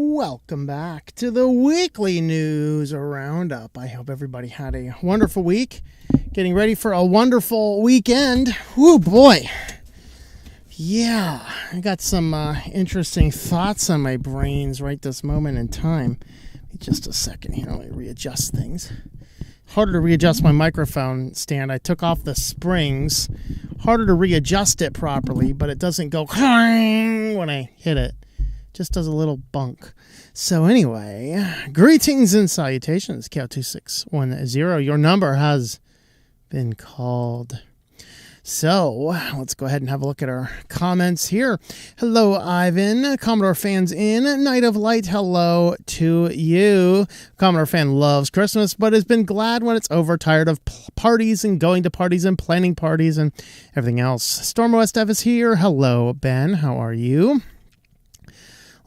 Welcome back to the Weekly News Roundup. I hope everybody had a wonderful week. Getting ready for a wonderful weekend. Woo, boy. Yeah, I got some interesting thoughts on my brains right this moment in time. Just a second here, let me readjust things. Harder to readjust my microphone stand. I took off the springs. Harder to readjust it properly, but it doesn't go when I hit it. Just does a little bunk. So anyway, greetings and salutations, Cal2610. Your number has been called. So let's go ahead and have a look at our comments here. Hello, Ivan. Commodore fans in. Night of Light, hello to you. Commodore fan loves Christmas, but has been glad when it's over. Tired of parties and going to parties and planning parties and everything else. Storm West Dev is here. Hello, Ben. How are you?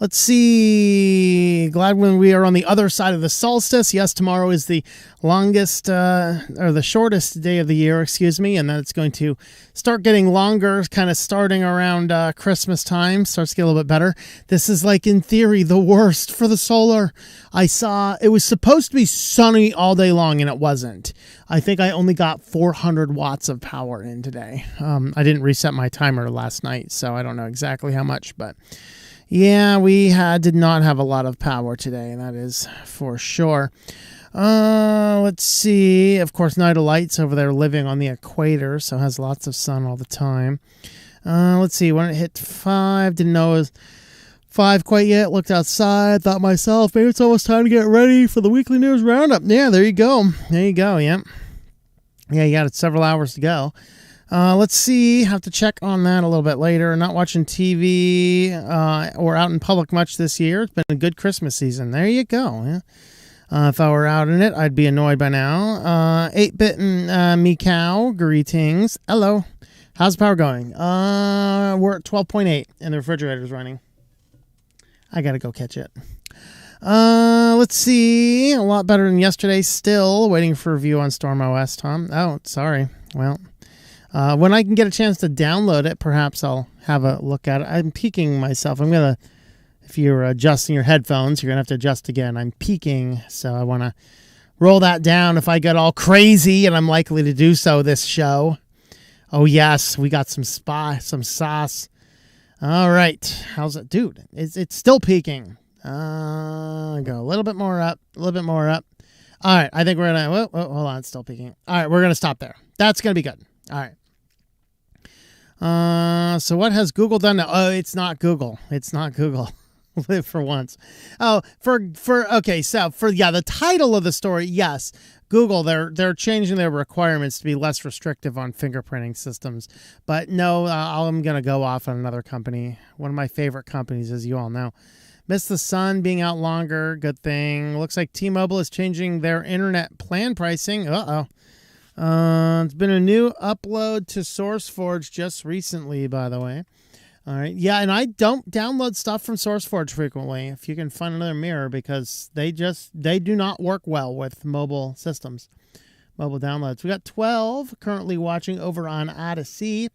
Let's see. Glad when we are on the other side of the solstice. Yes, tomorrow is the longest or the shortest day of the year, and then it's going to start getting longer, kind of starting around Christmas time. Starts to get a little bit better. This is like, in theory, the worst for the solar. I saw it was supposed to be sunny all day long, and it wasn't. I think I only got 400 watts of power in today. I didn't reset my timer last night, so I don't know exactly how much, but yeah, we did not have a lot of power today, that is for sure. Let's see. Of course, Night of Light's over there living on the equator, so has lots of sun all the time. Let's see. When it hit 5, didn't know it was 5 quite yet. Looked outside, thought myself, maybe it's almost time to get ready for the Weekly News Roundup. Yeah, there you go. There you go, yeah. Yeah, you got several hours to go. Let's see. Have to check on that a little bit later. Not watching TV or out in public much this year. It's been a good Christmas season. There you go. Yeah. If I were out in it, I'd be annoyed by now. 8-bit and Meow. Greetings. Hello. How's the power going? We're at 12.8 and the refrigerator's running. I gotta go catch it. Let's see. A lot better than yesterday. Still waiting for a review on Storm OS, Tom. Oh, sorry. Well, when I can get a chance to download it, perhaps I'll have a look at it. I'm peeking myself. If you're adjusting your headphones, you're going to have to adjust again. I'm peeking, so I want to roll that down if I get all crazy, and I'm likely to do so this show. Oh, yes, we got some sauce. All right. How's it? Dude, it's still peaking. Go a little bit more up, All right, I think we're going to... hold on, it's still peaking. All right, we're going to stop there. That's going to be good. All right. So what has Google done now? Oh, it's not Google. For once. Oh, the title of the story, yes. Google, they're changing their requirements to be less restrictive on fingerprinting systems. But no, I'm going to go off on another company. One of my favorite companies, as you all know. Miss the sun being out longer. Good thing. Looks like T-Mobile is changing their internet plan pricing. It's been a new upload to SourceForge just recently, by the way. All right. Yeah, and I don't download stuff from SourceForge frequently, if you can find another mirror, because they do not work well with mobile systems, mobile downloads. We got 12 currently watching over on Odyssey.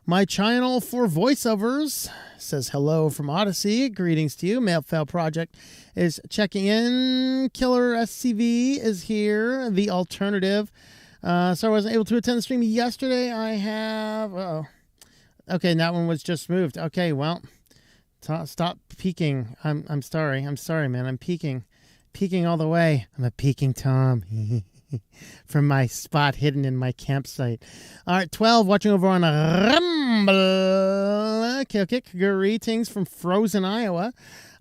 My channel for voiceovers says hello from Odyssey. Greetings to you. Mailfail Project is checking in. Killer SCV is here. The alternative. So I wasn't able to attend the stream yesterday. I have... Okay, that one was just moved. Okay, well, stop peeking. I'm sorry. I'm sorry, man. I'm peeking all the way. I'm a peeking Tom. From my spot hidden in my campsite. All right, 12 watching over on Rumble. Okay, greetings from frozen Iowa.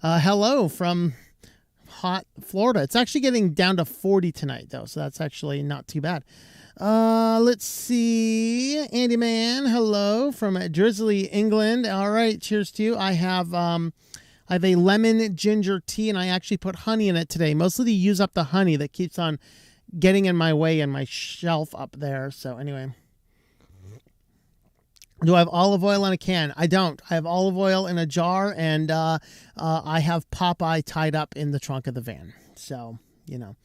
Hello from hot Florida. It's actually getting down to 40 tonight, though, so that's actually not too bad. Let's see. Andy Man, hello from Drizzly, England. All right, cheers to you. I have a lemon ginger tea, and I actually put honey in it today, mostly to use up the honey that keeps on getting in my way in my shelf up there. So anyway, do I have olive oil in a can? I don't. I have olive oil in a jar, and I have Popeye tied up in the trunk of the van. So, you know.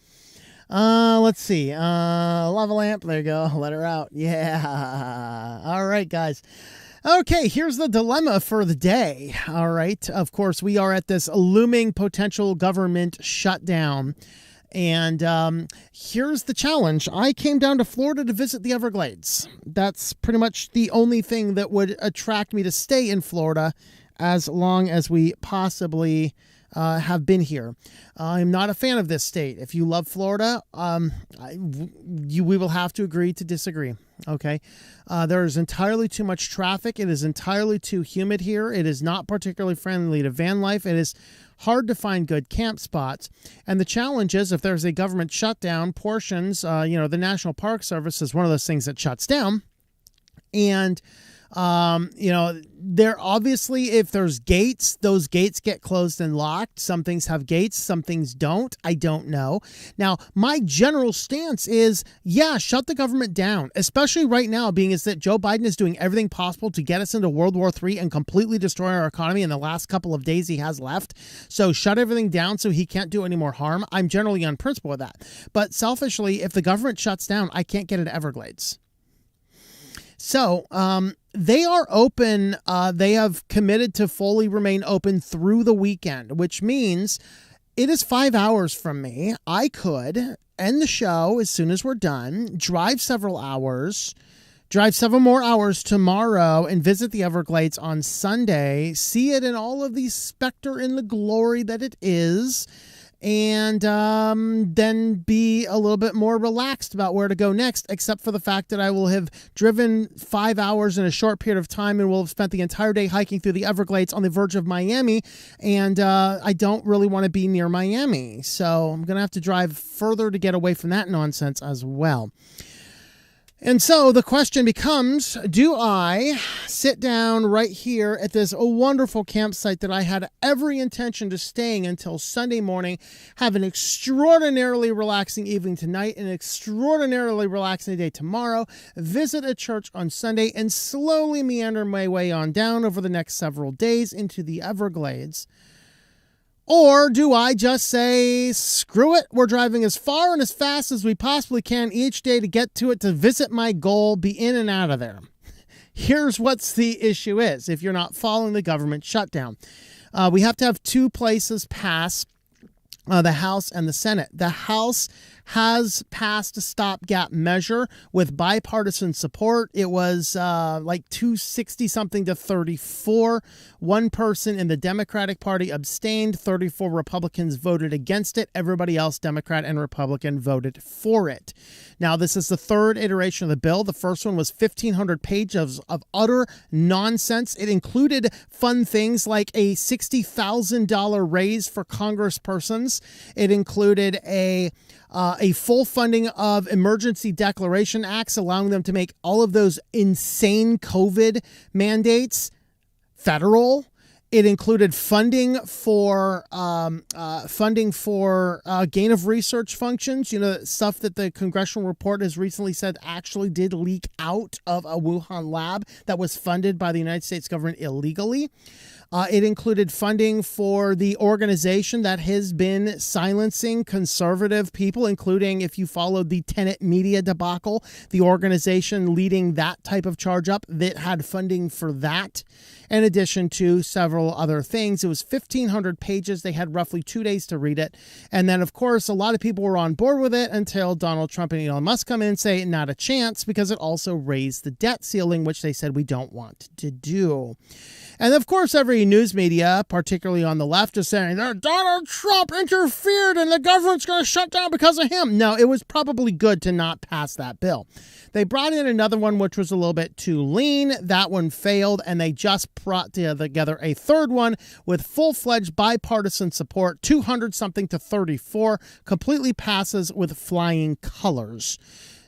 Let's see. Lava lamp. There you go. Let her out. Yeah. All right, guys. Okay, here's the dilemma for the day. All right. Of course, we are at this looming potential government shutdown. And here's the challenge. I came down to Florida to visit the Everglades. That's pretty much the only thing that would attract me to stay in Florida as long as we possibly have been here. I'm not a fan of this state. If you love Florida, we will have to agree to disagree. Okay. There is entirely too much traffic. It is entirely too humid here. It is not particularly friendly to van life. It is hard to find good camp spots. And the challenge is, if there's a government shutdown, portions, the National Park Service is one of those things that shuts down. And there obviously, if there's gates, those gates get closed and locked. Some things have gates, some things don't. I don't know. Now, my general stance is, shut the government down, especially right now, being is that Joe Biden is doing everything possible to get us into World War III and completely destroy our economy in the last couple of days he has left. So shut everything down so he can't do any more harm. I'm generally on principle with that. But selfishly, if the government shuts down, I can't get into Everglades. So they are open. They have committed to fully remain open through the weekend, which means it is 5 hours from me. I could end the show as soon as we're done, drive several more hours tomorrow and visit the Everglades on Sunday, see it in all of the specter and the glory that it is, and then be a little bit more relaxed about where to go next, except for the fact that I will have driven 5 hours in a short period of time and will have spent the entire day hiking through the Everglades on the verge of Miami, and I don't really want to be near Miami, so I'm going to have to drive further to get away from that nonsense as well. And so the question becomes, do I sit down right here at this wonderful campsite that I had every intention to staying until Sunday morning, have an extraordinarily relaxing evening tonight, an extraordinarily relaxing day tomorrow, visit a church on Sunday, and slowly meander my way on down over the next several days into the Everglades? Or do I just say, screw it, we're driving as far and as fast as we possibly can each day to get to it, to visit my goal, be in and out of there? Here's what's the issue is, if you're not following the government shutdown. We have to have two places pass the House and the Senate. The House has passed a stopgap measure with bipartisan support. It was like 260 something to 34. One person in the Democratic Party abstained. 34 Republicans voted against it. Everybody else, Democrat and Republican, voted for it. Now, this is the third iteration of the bill. The first one was 1,500 pages of utter nonsense. It included fun things like a $60,000 raise for congresspersons. It included a full funding of emergency declaration acts, allowing them to make all of those insane COVID mandates federal. It included funding for gain of research functions, stuff that the congressional report has recently said actually did leak out of a Wuhan lab that was funded by the United States government illegally. It included funding for the organization that has been silencing conservative people, including, if you followed the Tenet Media debacle, the organization leading that type of charge up that had funding for that, in addition to several other things. It was 1,500 pages. They had roughly 2 days to read it. And then, of course, a lot of people were on board with it until Donald Trump and Elon Musk come in and say not a chance, because it also raised the debt ceiling, which they said we don't want to do. And of course, every news media, particularly on the left, is saying that Donald Trump interfered and the government's going to shut down because of him. No, it was probably good to not pass that bill. They brought in another one, which was a little bit too lean. That one failed, and they just brought together a third one with full-fledged bipartisan support, 200-something to 34, completely passes with flying colors.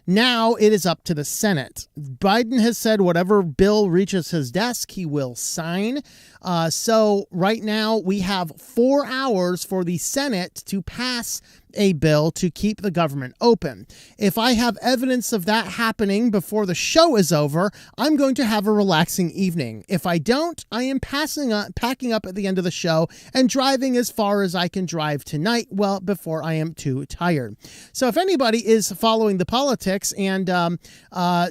Now it is up to the Senate. Biden has said whatever bill reaches his desk, he will sign. So right now we have 4 hours for the Senate to pass a bill to keep the government open. If I have evidence of that happening before the show is over, I'm going to have a relaxing evening. If I don't, I am packing up at the end of the show and driving as far as I can drive tonight, well, before I am too tired. So if anybody is following the politics and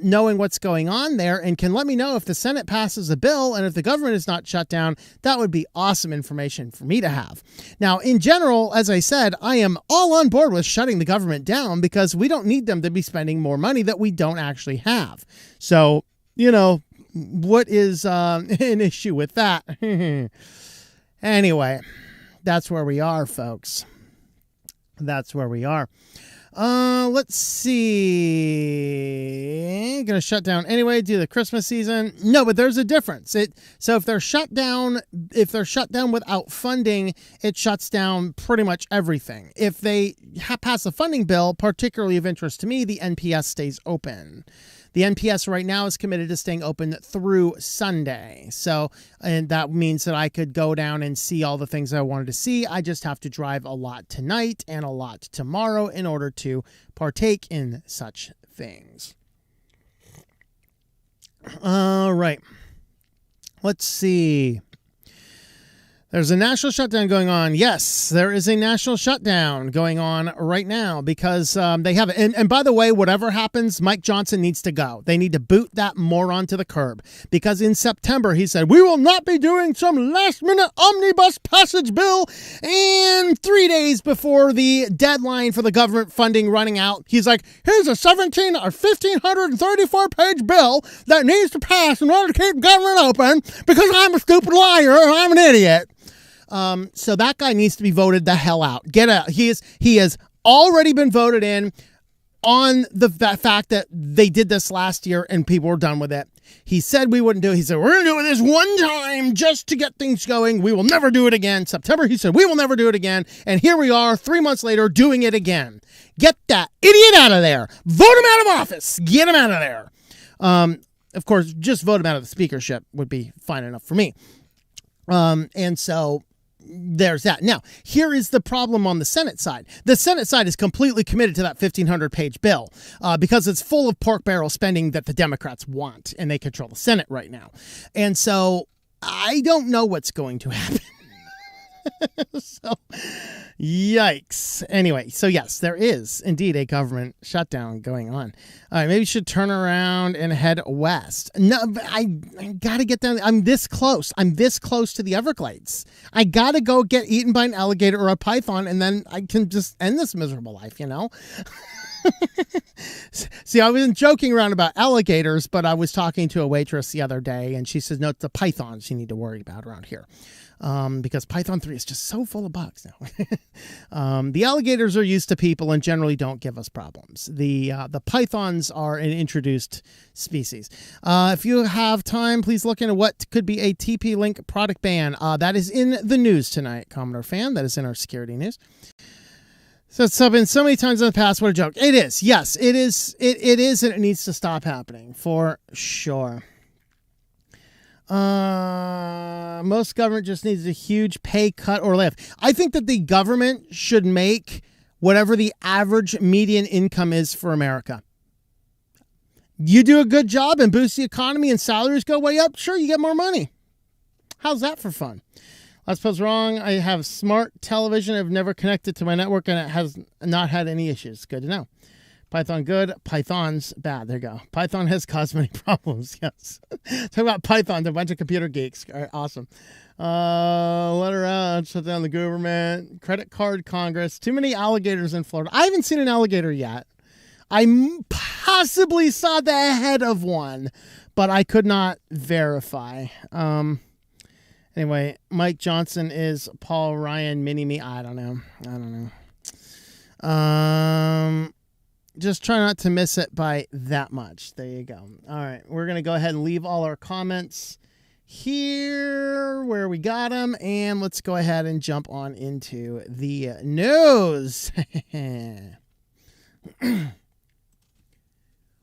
knowing what's going on there and can let me know if the Senate passes a bill and if the government is not shut down, that would be awesome information for me to have. Now, in general, as I said, I am all on board with shutting the government down because we don't need them to be spending more money that we don't actually have. So, what is an issue with that? Anyway, that's where we are, folks. That's where we are. Let's see. Gonna shut down anyway due to the Christmas season. No, but there's a difference. So if they're shut down without funding, it shuts down pretty much everything. If they pass a funding bill, particularly of interest to me, the NPS stays open. The NPS right now is committed to staying open through Sunday. So, and that means that I could go down and see all the things I wanted to see. I just have to drive a lot tonight and a lot tomorrow in order to partake in such things. All right. Let's see. There's a national shutdown going on. Yes, there is a national shutdown going on right now because they have it. And by the way, whatever happens, Mike Johnson needs to go. They need to boot that moron to the curb because in September, he said, we will not be doing some last minute omnibus passage bill. And 3 days before the deadline for the government funding running out, he's like, here's a 1,534 page bill that needs to pass in order to keep government open because I'm a stupid liar and I'm an idiot. So that guy needs to be voted the hell out. Get out. He has already been voted in on the fact that they did this last year and people were done with it. He said we wouldn't do it. He said, we're going to do it this one time just to get things going. We will never do it again. September, he said, we will never do it again. And here we are 3 months later doing it again. Get that idiot out of there. Vote him out of office. Get him out of there. Of course, just vote him out of the speakership would be fine enough for me. And so there's that. Now, here is the problem on the Senate side. The Senate side is completely committed to that 1,500-page bill because it's full of pork barrel spending that the Democrats want, and they control the Senate right now. And so I don't know what's going to happen. So, yikes. Anyway, so yes, there is indeed a government shutdown going on. All right, maybe you should turn around and head west. No, but I got to get down. I'm this close. I'm this close to the Everglades. I got to go get eaten by an alligator or a python, and then I can just end this miserable life, See, I wasn't joking around about alligators, but I was talking to a waitress the other day, and she says, no, it's the pythons you need to worry about around here. Because Python 3 is just so full of bugs now. The alligators are used to people and generally don't give us problems. The pythons are an introduced species. If you have time, please look into what could be a TP-Link product ban. That is in the news tonight, Commodore fan. That is in our security news. So it's been so many times in the past. What a joke. It is. Yes, it is. It is, and it needs to stop happening for sure. Most government just needs a huge pay cut or layoff. I think that the government should make whatever the average median income is for America. You do a good job and boost the economy and salaries go way up. Sure, you get more money. How's that for fun? LastPass wrong. I have smart television. I've never connected to my network and it has not had any issues. Good to know. Python good, Python's bad. There you go. Python has caused many problems. Yes. Talk about Python, a bunch of computer geeks. All right, awesome. Let her out, shut down the government, credit card Congress. Too many alligators in Florida. I haven't seen an alligator yet. I possibly saw the head of one, but I could not verify. Anyway, Mike Johnson is Paul Ryan mini-me. I don't know. Just try not to miss it by that much. There you go. All right. We're going to go ahead and leave all our comments here where we got them. And let's go ahead and jump on into the news.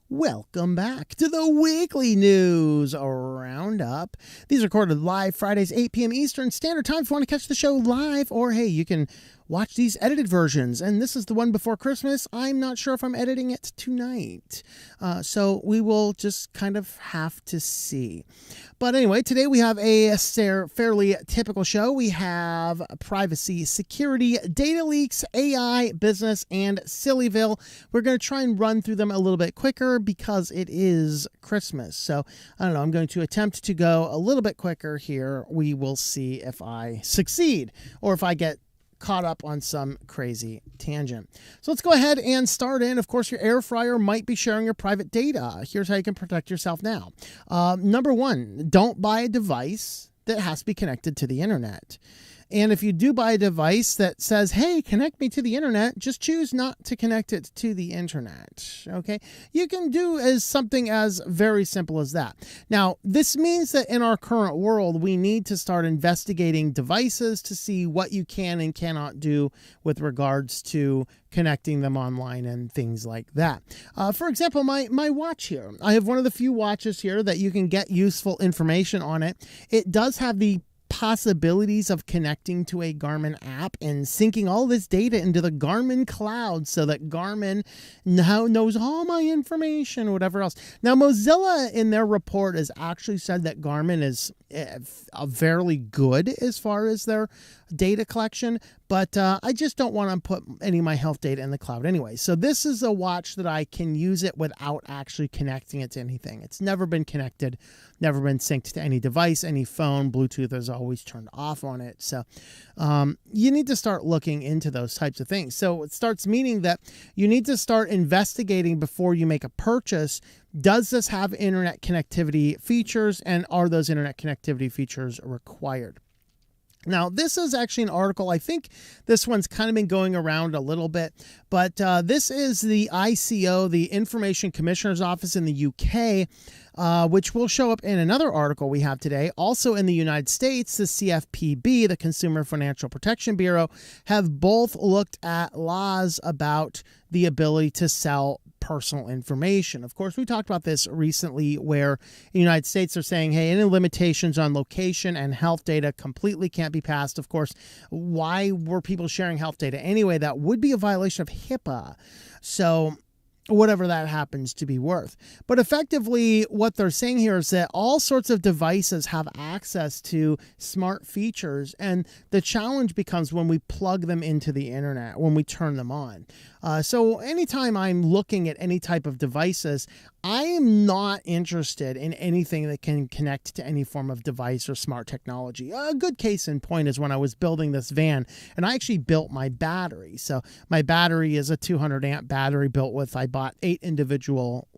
Welcome back to the Weekly News Roundup. These are recorded live Fridays, 8 p.m. Eastern Standard Time. If you want to catch the show live, or hey, you can watch these edited versions. And this is the one before Christmas. I'm not sure if I'm editing it tonight. So we will just kind of have to see. But anyway, today we have a fairly typical show. We have privacy, security, data leaks, AI, business, and SillyVille. We're going to try and run through them a little bit quicker because it is Christmas. So I don't know, I'm going to attempt to go a little bit quicker here. We will see if I succeed or if I get caught up on some crazy tangent. So let's go ahead and start in. Of course, your air fryer might be sharing your private data. Here's how you can protect yourself now. Number one, don't buy a device that has to be connected to the internet. And if you do buy a device that says, hey, connect me to the internet, just choose not to connect it to the internet. Okay. You can do something as very simple as that. Now, this means that in our current world, we need to start investigating devices to see what you can and cannot do with regards to connecting them online and things like that. For example, my watch here. I have one of the few watches here that you can get useful information on it. It does have the possibilities of connecting to a Garmin app and syncing all this data into the Garmin cloud so that Garmin now knows all my information or whatever else. Now, Mozilla in their report has actually said that Garmin is fairly good as far as their data collection, but I just don't want to put any of my health data in the cloud anyway. So this is a watch that I can use it without actually connecting it to anything. It's never been connected, never been synced to any device, any phone. Bluetooth is always turned off on it. So you need to start looking into those types of things. So it starts meaning that you need to start investigating before you make a purchase. Does this have internet connectivity features, and are those internet connectivity features required? Now, this is actually an article. I think this one's kind of been going around a little bit, but this is the ICO, the Information Commissioner's Office in the UK, which will show up in another article we have today. Also in the United States, the CFPB, the Consumer Financial Protection Bureau, have both looked at laws about the ability to sell personal information. Of course, we talked about this recently where in the United States are saying, hey, any limitations on location and health data completely can't be passed. Of course, why were people sharing health data anyway? That would be a violation of HIPAA. So whatever that happens to be worth. But effectively, what they're saying here is that all sorts of devices have access to smart features, and the challenge becomes when we plug them into the internet, when we turn them on. So anytime I'm looking at any type of devices, I am not interested in anything that can connect to any form of device or smart technology. A good case in point is when I was building this van, and I actually built my battery. So my battery is a 200 amp battery built with, I bought 8 individual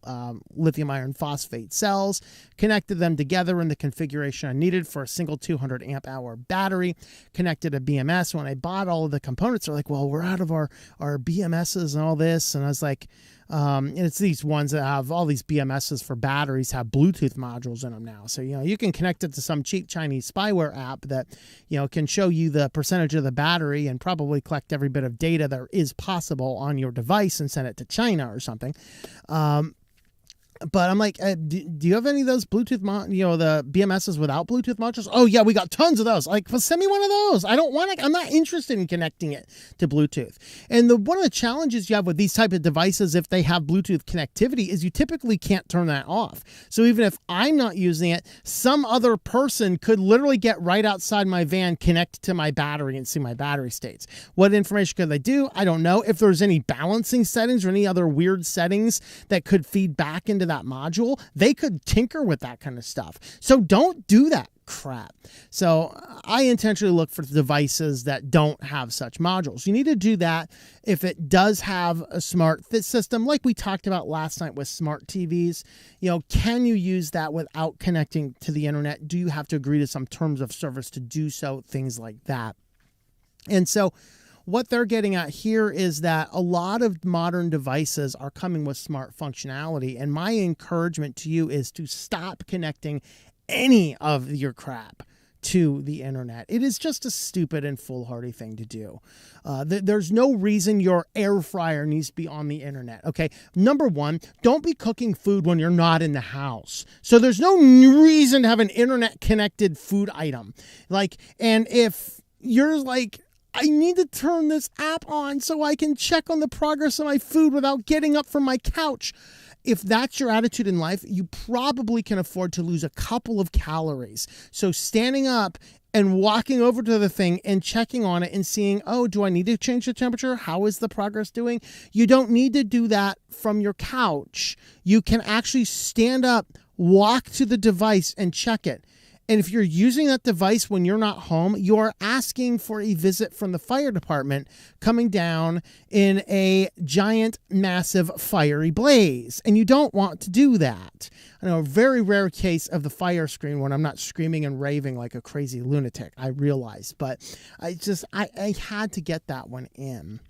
lithium iron phosphate cells, connected them together in the configuration I needed for a single 200 amp hour battery, connected a BMS. When I bought all of the components, they're like, well, we're out of our BMSs and all this. And I was like, and it's these ones that have all these BMSs for batteries have Bluetooth modules in them now. So, you can connect it to some cheap Chinese spyware app that, can show you the percentage of the battery and probably collect every bit of data that is possible on your device and send it to China or something. But I'm like, do you have any of those Bluetooth, the BMSs without Bluetooth modules? Oh yeah, we got tons of those. Like, well, send me one of those. I'm not interested in connecting it to Bluetooth. And one of the challenges you have with these type of devices, if they have Bluetooth connectivity, is you typically can't turn that off. So even if I'm not using it, some other person could literally get right outside my van, connect to my battery and see my battery states. What information could they do? I don't know. If there's any balancing settings or any other weird settings that could feed back into that module, they could tinker with that kind of stuff. So don't do that crap. So I intentionally look for devices that don't have such modules. You need to do that if it does have a smart system, like we talked about last night with smart TVs. Can you use that without connecting to the internet? Do you have to agree to some terms of service to do so? Things like that. And so what they're getting at here is that a lot of modern devices are coming with smart functionality. And my encouragement to you is to stop connecting any of your crap to the internet. It is just a stupid and foolhardy thing to do. There's no reason your air fryer needs to be on the internet. Okay. Number one, don't be cooking food when you're not in the house. So there's no reason to have an internet connected food item. And if you're like, I need to turn this app on so I can check on the progress of my food without getting up from my couch. If that's your attitude in life, you probably can afford to lose a couple of calories. So standing up and walking over to the thing and checking on it and seeing, oh, do I need to change the temperature? How is the progress doing? You don't need to do that from your couch. You can actually stand up, walk to the device and check it. And if you're using that device when you're not home, you're asking for a visit from the fire department coming down in a giant, massive, fiery blaze. And you don't want to do that. I know a very rare case of the fire screen when I'm not screaming and raving like a crazy lunatic, I realize. But I had to get that one in.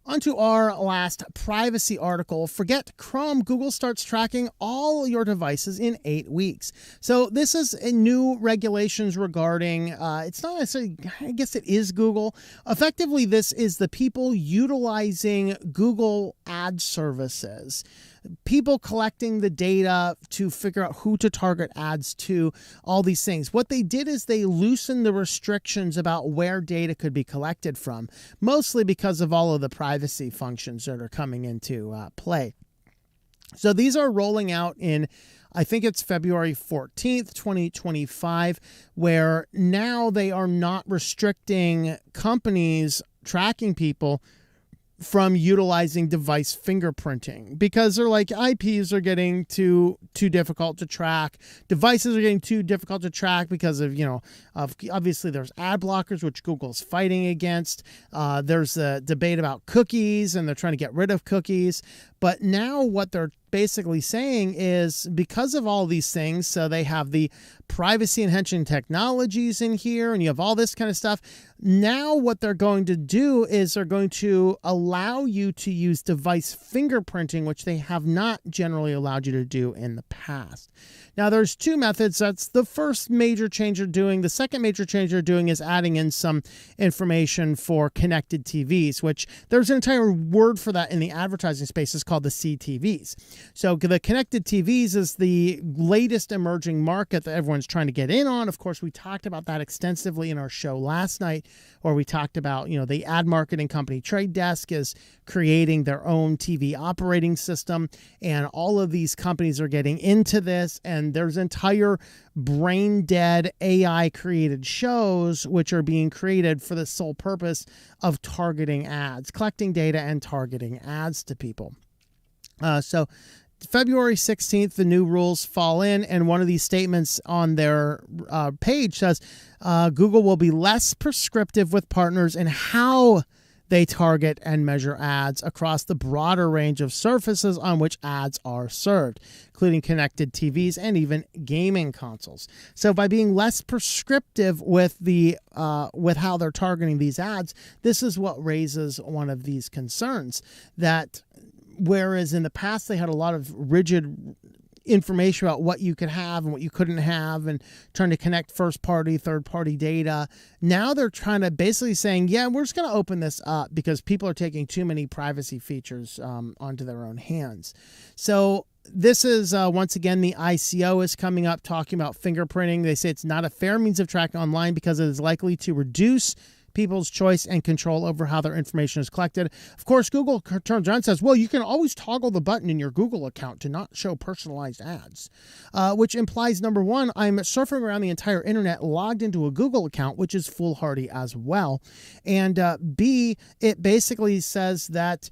Onto our last privacy article. Forget Chrome. Google starts tracking all your devices in 8 weeks. So this is a new regulations regarding, it's not necessarily, I guess it is Google. Effectively, this is the people utilizing Google ad services. People collecting the data to figure out who to target ads to, all these things. What they did is they loosened the restrictions about where data could be collected from, mostly because of all of the privacy functions that are coming into play. So these are rolling out in, I think it's February 14th, 2025, where now they are not restricting companies tracking people from utilizing device fingerprinting, because they're like, IPs are getting too difficult to track. Devices are getting too difficult to track because of, obviously there's ad blockers, which Google's fighting against. There's a debate about cookies, and they're trying to get rid of cookies. But now what they're basically saying is, because of all these things, so they have the privacy enhancing technologies in here, and you have all this kind of stuff. Now what they're going to do is they're going to allow you to use device fingerprinting, which they have not generally allowed you to do in the past. Now, there's two methods. That's the first major change they're doing. The second major change they're doing is adding in some information for connected TVs, which there's an entire word for that in the advertising space. It's called the CTVs. So the connected TVs is the latest emerging market that everyone's trying to get in on. Of course, we talked about that extensively in our show last night, where we talked about, the ad marketing company Trade Desk is creating their own TV operating system, and all of these companies are getting into this, and there's entire brain dead AI created shows which are being created for the sole purpose of targeting ads, collecting data and targeting ads to people. So February 16th, the new rules fall in, and one of these statements on their page says Google will be less prescriptive with partners in how they target and measure ads across the broader range of surfaces on which ads are served, including connected TVs and even gaming consoles. So by being less prescriptive with with how they're targeting these ads, this is what raises one of these concerns, that whereas in the past they had a lot of rigid information about what you could have and what you couldn't have, and trying to connect first party, third party data. Now they're trying to basically saying, yeah, we're just going to open this up because people are taking too many privacy features onto their own hands. So this is, once again, the ICO is coming up talking about fingerprinting. They say it's not a fair means of tracking online because it is likely to reduce people's choice and control over how their information is collected. Of course, Google turns around and says, well, you can always toggle the button in your Google account to not show personalized ads, which implies, number one, I'm surfing around the entire internet logged into a Google account, which is foolhardy as well. And B, it basically says that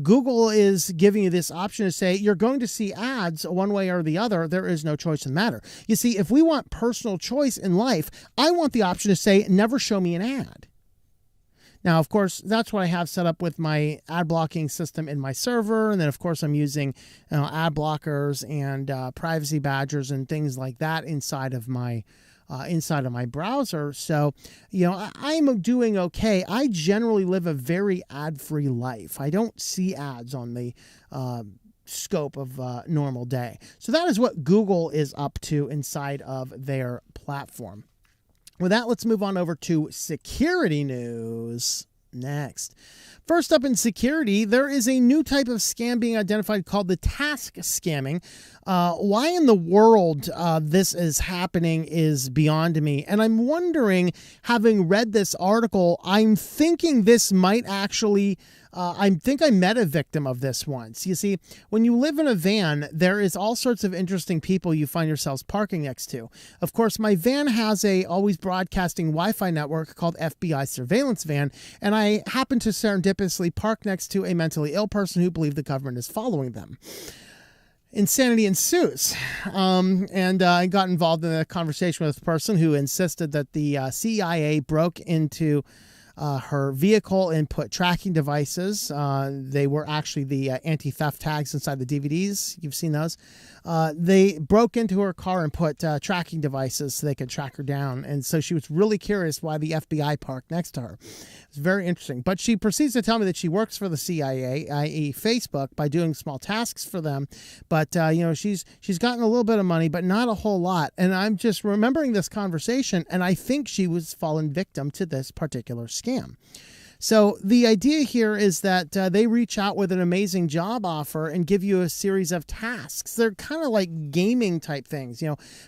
Google is giving you this option to say you're going to see ads one way or the other. There is no choice in the matter. You see, if we want personal choice in life, I want the option to say never show me an ad. Now, of course, that's what I have set up with my ad blocking system in my server. And then, of course, I'm using ad blockers and privacy badgers and things like that inside of my browser. So, I'm doing okay. I generally live a very ad-free life. I don't see ads on the scope of normal day. So that is what Google is up to inside of their platform. With that, let's move on over to security news. next. First up in security, there is a new type of scam being identified called the task scamming. Why in the world this is happening is beyond me. And I'm wondering, having read this article, I'm thinking this might actually... I think I met a victim of this once. You see, when you live in a van, there is all sorts of interesting people you find yourselves parking next to. Of course, my van has a always broadcasting Wi-Fi network called FBI Surveillance Van, and I happen to serendipitously park next to a mentally ill person who believed the government is following them. Insanity ensues. I got involved in a conversation with a person who insisted that the CIA broke into her vehicle and put tracking devices. They were actually the anti-theft tags inside the DVDs. You've seen those. They broke into her car and put tracking devices so they could track her down. And so she was really curious why the FBI parked next to her. It's very interesting. But she proceeds to tell me that she works for the CIA, i.e. Facebook, by doing small tasks for them. But, she's gotten a little bit of money, but not a whole lot. And I'm just remembering this conversation, and I think she was fallen victim to this particular scam. So the idea here is that they reach out with an amazing job offer and give you a series of tasks. They're kind of like gaming type things,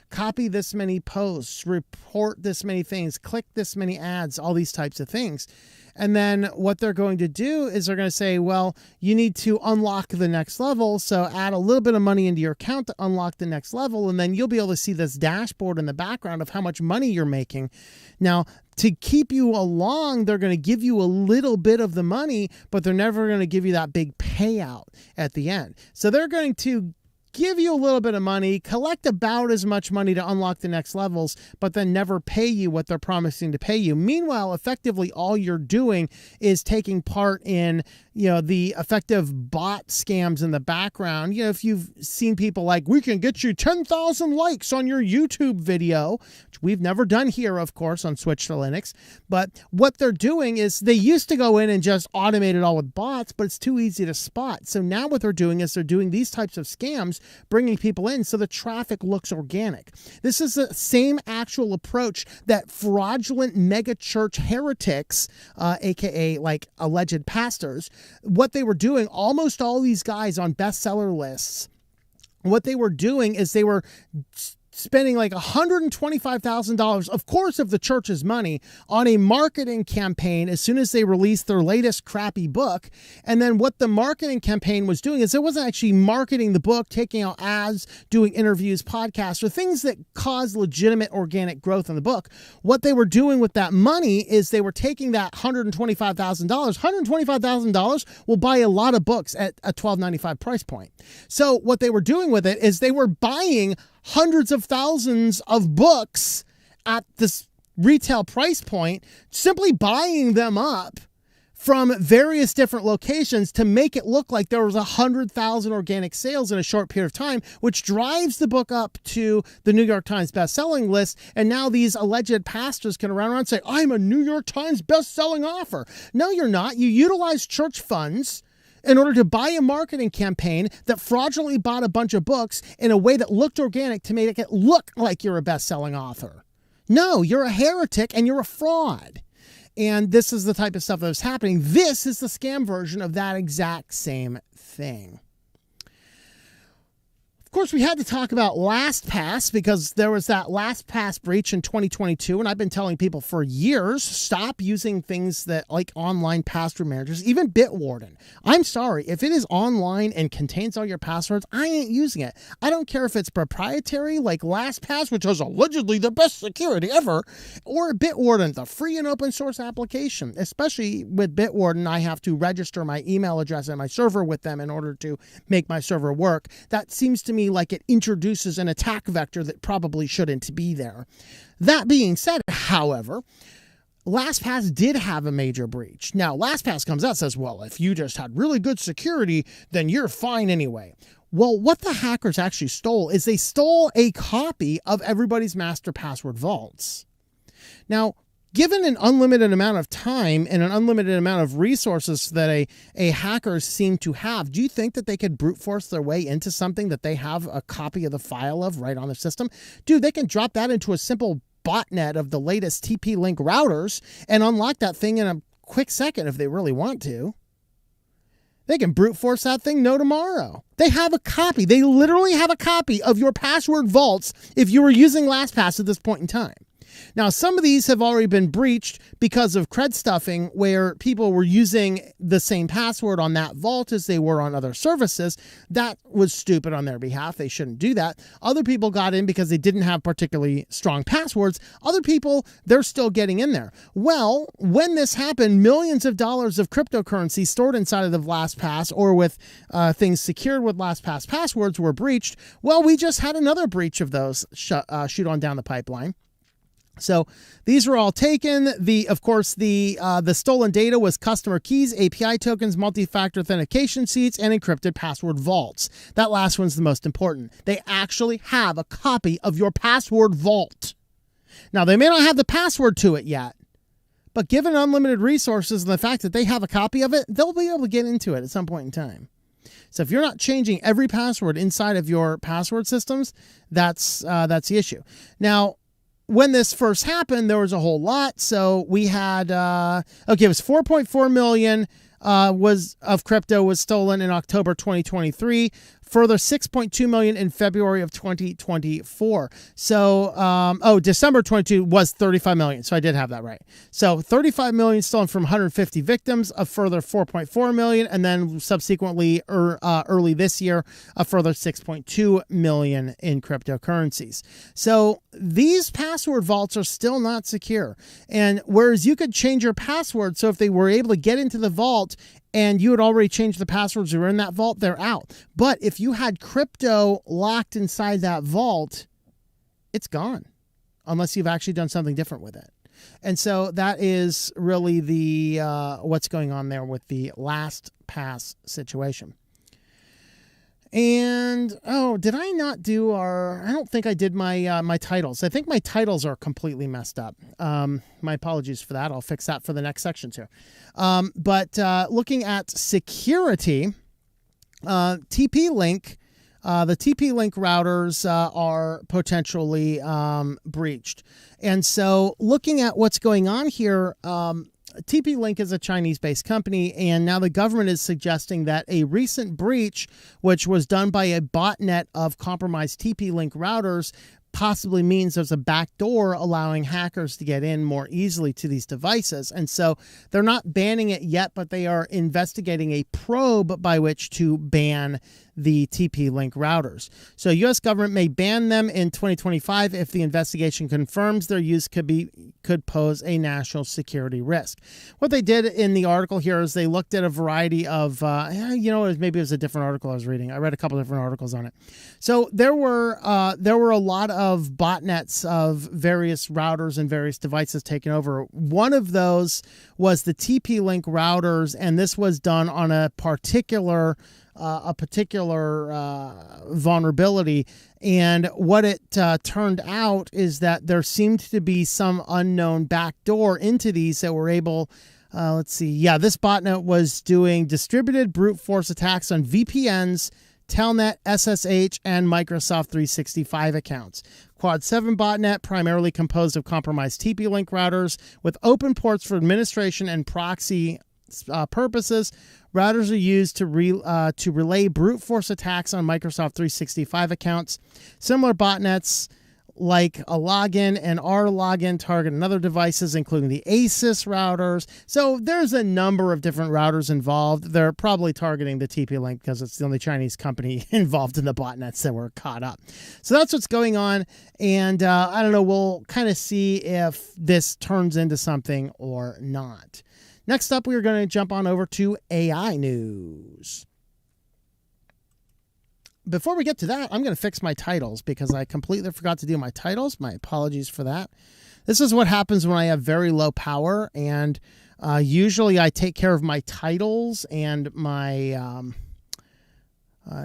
copy this many posts, report this many things, click this many ads, all these types of things. And then what they're going to do is they're going to say, well, you need to unlock the next level. So add a little bit of money into your account to unlock the next level. And then you'll be able to see this dashboard in the background of how much money you're making. Now, to keep you along, they're going to give you a little bit of the money, but they're never going to give you that big payout at the end. So they're going to give you a little bit of money, collect about as much money to unlock the next levels, but then never pay you what they're promising to pay you. Meanwhile, effectively, all you're doing is taking part in, the effective bot scams in the background. If you've seen people like, we can get you 10,000 likes on your YouTube video, which we've never done here, of course, on Switch to Linux. But what they're doing is they used to go in and just automate it all with bots, but it's too easy to spot. So now what they're doing is they're doing these types of scams, bringing people in so the traffic looks organic. This is the same actual approach that fraudulent mega church heretics, aka like alleged pastors, what they were doing, almost all these guys on bestseller lists, what they were doing is they were spending like $125,000, of course, of the church's money on a marketing campaign as soon as they released their latest crappy book. And then what the marketing campaign was doing is it wasn't actually marketing the book, taking out ads, doing interviews, podcasts, or things that cause legitimate organic growth in the book. What they were doing with that money is they were taking that $125,000. $125,000 will buy a lot of books at a $12.95 price point. So what they were doing with it is they were buying hundreds of thousands of books at this retail price point, simply buying them up from various different locations to make it look like there was 100,000 organic sales in a short period of time, which drives the book up to the New York Times best-selling list. And now these alleged pastors can run around and say, I'm a New York Times best-selling author. No, you're not. You utilize church funds in order to buy a marketing campaign that fraudulently bought a bunch of books in a way that looked organic to make it look like you're a best-selling author. No, you're a heretic and you're a fraud. And this is the type of stuff that is happening. This is the scam version of that exact same thing. Of course, we had to talk about LastPass because there was that LastPass breach in 2022, and I've been telling people for years, stop using things that like online password managers, even Bitwarden. I'm sorry, if it is online and contains all your passwords, I ain't using it. I don't care if it's proprietary like LastPass, which is allegedly the best security ever, or Bitwarden, the free and open source application. Especially with Bitwarden, I have to register my email address and my server with them in order to make my server work. That seems to me like it introduces an attack vector that probably shouldn't be there. That being said, however, LastPass did have a major breach. Now, LastPass comes out and says, well, if you just had really good security, then you're fine anyway. Well, what the hackers actually stole is they stole a copy of everybody's master password vaults. Now, given an unlimited amount of time and an unlimited amount of resources that a hacker seem to have, do you think that they could brute force their way into something that they have a copy of the file of right on their system? Dude, they can drop that into a simple botnet of the latest TP-Link routers and unlock that thing in a quick second if they really want to. They can brute force that thing no tomorrow. They have a copy. They literally have a copy of your password vaults if you were using LastPass at this point in time. Now, some of these have already been breached because of cred stuffing, where people were using the same password on that vault as they were on other services. That was stupid on their behalf. They shouldn't do that. Other people got in because they didn't have particularly strong passwords. Other people, they're still getting in there. Well, when this happened, millions of dollars of cryptocurrency stored inside of the LastPass or with things secured with LastPass passwords were breached. Well, we just had another breach of those shoot on down the pipeline. So these were all taken. Of course, the stolen data was customer keys, API tokens, multi-factor authentication seats, and encrypted password vaults. That last one's the most important. They actually have a copy of your password vault. Now, they may not have the password to it yet, but given unlimited resources and the fact that they have a copy of it, they'll be able to get into it at some point in time. So if you're not changing every password inside of your password systems, that's the issue. Now, when this first happened, there was a whole lot. So we had, it was 4.4 million of crypto was stolen in October 2023. Further 6.2 million in February of 2024. So, December 22 was 35 million. So I did have that right. So 35 million stolen from 150 victims, a further 4.4 million. And then subsequently, early this year, a further 6.2 million in cryptocurrencies. So these password vaults are still not secure. And whereas you could change your password, so if they were able to get into the vault and you had already changed the passwords that were in that vault, they're out. But if you had crypto locked inside that vault, it's gone, unless you've actually done something different with it. And so that is really the what's going on there with the LastPass situation. And, did I not do I don't think I did my my titles. I think my titles are completely messed up. My apologies for that. I'll fix that for the next section too. But looking at security, TP-Link, the TP-Link routers are potentially breached. And so looking at what's going on here, TP-Link is a Chinese-based company, and now the government is suggesting that a recent breach, which was done by a botnet of compromised TP-Link routers, possibly means there's a backdoor allowing hackers to get in more easily to these devices. And so they're not banning it yet, but they are investigating a probe by which to ban the TP-Link routers. So U.S. government may ban them in 2025 if the investigation confirms their use could pose a national security risk. What they did in the article here is they looked at a variety of, maybe it was a different article I was reading. I read a couple different articles on it. So there were a lot of botnets of various routers and various devices taken over. One of those was the TP-Link routers, and this was done on a particular vulnerability. And what it turned out is that there seemed to be some unknown backdoor into these that were able, this botnet was doing distributed brute force attacks on VPNs, Telnet, SSH, and Microsoft 365 accounts. Quad 7 botnet, primarily composed of compromised TP-Link routers with open ports for administration and proxy purposes. Routers are used to relay brute force attacks on Microsoft 365 accounts. Similar botnets like a login and R login target and other devices, including the ASUS routers. So there's a number of different routers involved. They're probably targeting the TP-Link because it's the only Chinese company involved in the botnets that were caught up. So that's what's going on. And I don't know, we'll kind of see if this turns into something or not. Next up, we're going to jump on over to AI news. Before we get to that, I'm going to fix my titles because I completely forgot to do my titles. My apologies for that. This is what happens when I have very low power, and usually I take care of my titles and my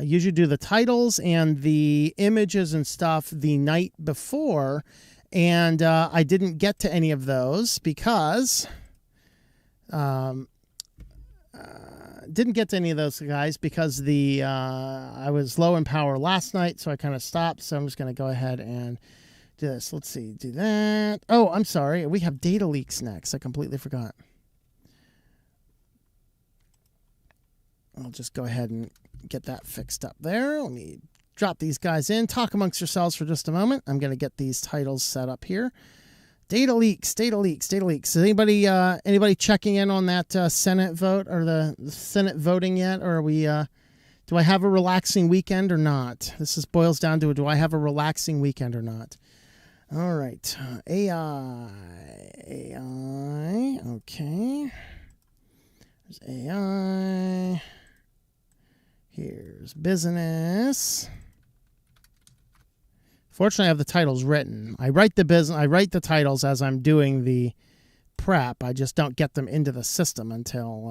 usually do the titles and the images and stuff the night before, and I didn't get to any of those because didn't get to any of those guys because I was low in power last night, so I kind of stopped. So I'm just going to go ahead and do this. Let's see, do that. Oh, I'm sorry. We have data leaks next. I completely forgot. I'll just go ahead and get that fixed up there. Let me drop these guys in. Talk amongst yourselves for just a moment. I'm going to get these titles set up here. Data leaks. Is anybody checking in on that Senate vote or the Senate voting yet? Or are we, do I have a relaxing weekend or not? This boils down to, do I have a relaxing weekend or not? All right. AI. Okay. There's AI. Here's business. Fortunately, I have the titles written. I write the titles as I'm doing the prep. I just don't get them into the system until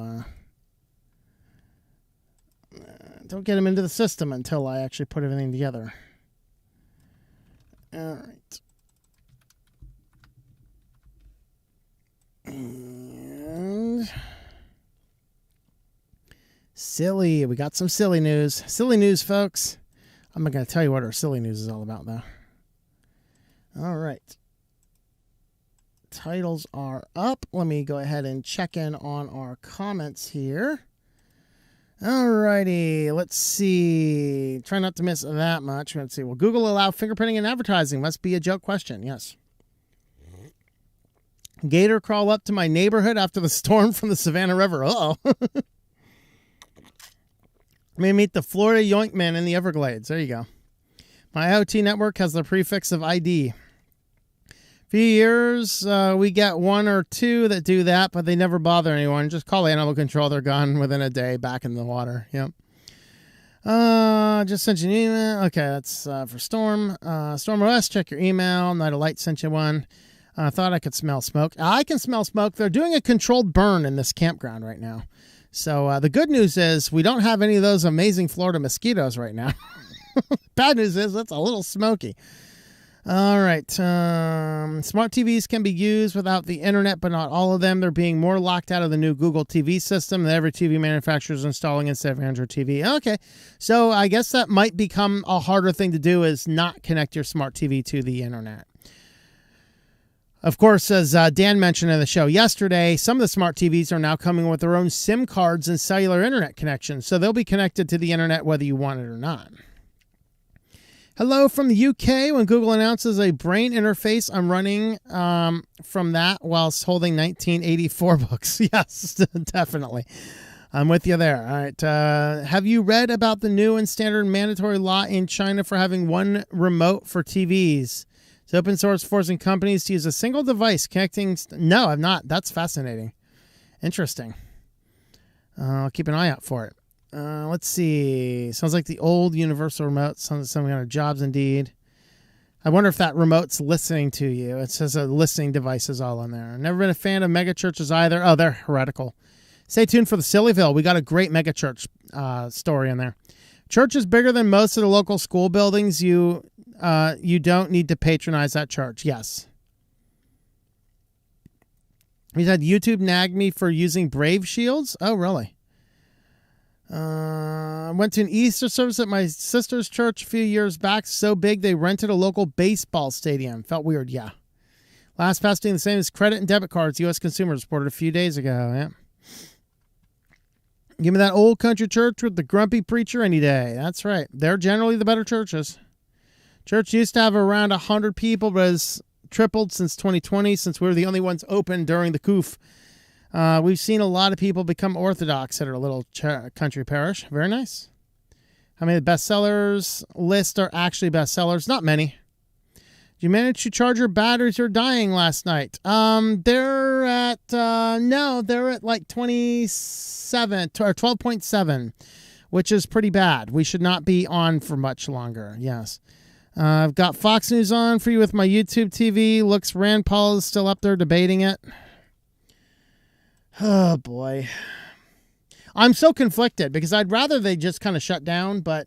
I actually put everything together. All right. And silly. We got some silly news. Silly news, folks. I'm not going to tell you what our silly news is all about, though. All right. Titles are up. Let me go ahead and check in on our comments here. All righty. Let's see. Try not to miss that much. Let's see. Will Google allow fingerprinting in advertising? Must be a joke question. Yes. Gator crawl up to my neighborhood after the storm from the Savannah River. Uh-oh. May meet the Florida Yoink Man in the Everglades. There you go. My IoT network has the prefix of ID. Few years, we get one or two that do that, but they never bother anyone. Just call animal control. They're gone within a day, back in the water. Yep. Just sent you an email. Okay, that's for Storm. Storm OS, check your email. Night of Light sent you one. I thought I could smell smoke. I can smell smoke. They're doing a controlled burn in this campground right now. So the good news is we don't have any of those amazing Florida mosquitoes right now. Bad news is it's a little smoky. All right. Smart TVs can be used without the internet, but not all of them. They're being more locked out of the new Google TV system that every TV manufacturer is installing instead of Android TV. Okay. So I guess that might become a harder thing to do, is not connect your smart TV to the internet. Of course, as Dan mentioned in the show yesterday, some of the smart TVs are now coming with their own SIM cards and cellular internet connections, so they'll be connected to the internet whether you want it or not. Hello from the UK. When Google announces a brain interface, I'm running from that whilst holding 1984 books. Yes, definitely. I'm with you there. All right. Have you read about the new and standard mandatory law in China for having one remote for TVs? It's open source, forcing companies to use a single device connecting. No, I've not. That's fascinating. Interesting. I'll keep an eye out for it. Let's see. Sounds like the old universal remote. Some kind of jobs indeed. I wonder if that remote's listening to you. It says a listening device is all on there. Never been a fan of mega churches either. Oh, they're heretical. Stay tuned for the SillyVille. We got a great mega church story in there. Church is bigger than most of the local school buildings. You don't need to patronize that church. Yes. He's had YouTube nag me for using Brave shields. Oh, really? I went to an Easter service at my sister's church a few years back. So big they rented a local baseball stadium. Felt weird. Yeah. LastPass doing the same as credit and debit cards. U.S. consumers reported a few days ago. Yeah. Give me that old country church with the grumpy preacher any day. That's right. They're generally the better churches. Church used to have around 100 people, but has tripled since 2020, since we were the only ones open during the coof. We've seen a lot of people become Orthodox at our little country parish. Very nice. How many of the bestsellers list are actually bestsellers? Not many. Did you manage to charge your batteries? You're dying last night. They're at like 27 or 12.7, which is pretty bad. We should not be on for much longer. Yes. I've got Fox News on for you with my YouTube TV. Looks Rand Paul is still up there debating it. Oh, boy. I'm so conflicted because I'd rather they just kind of shut down. But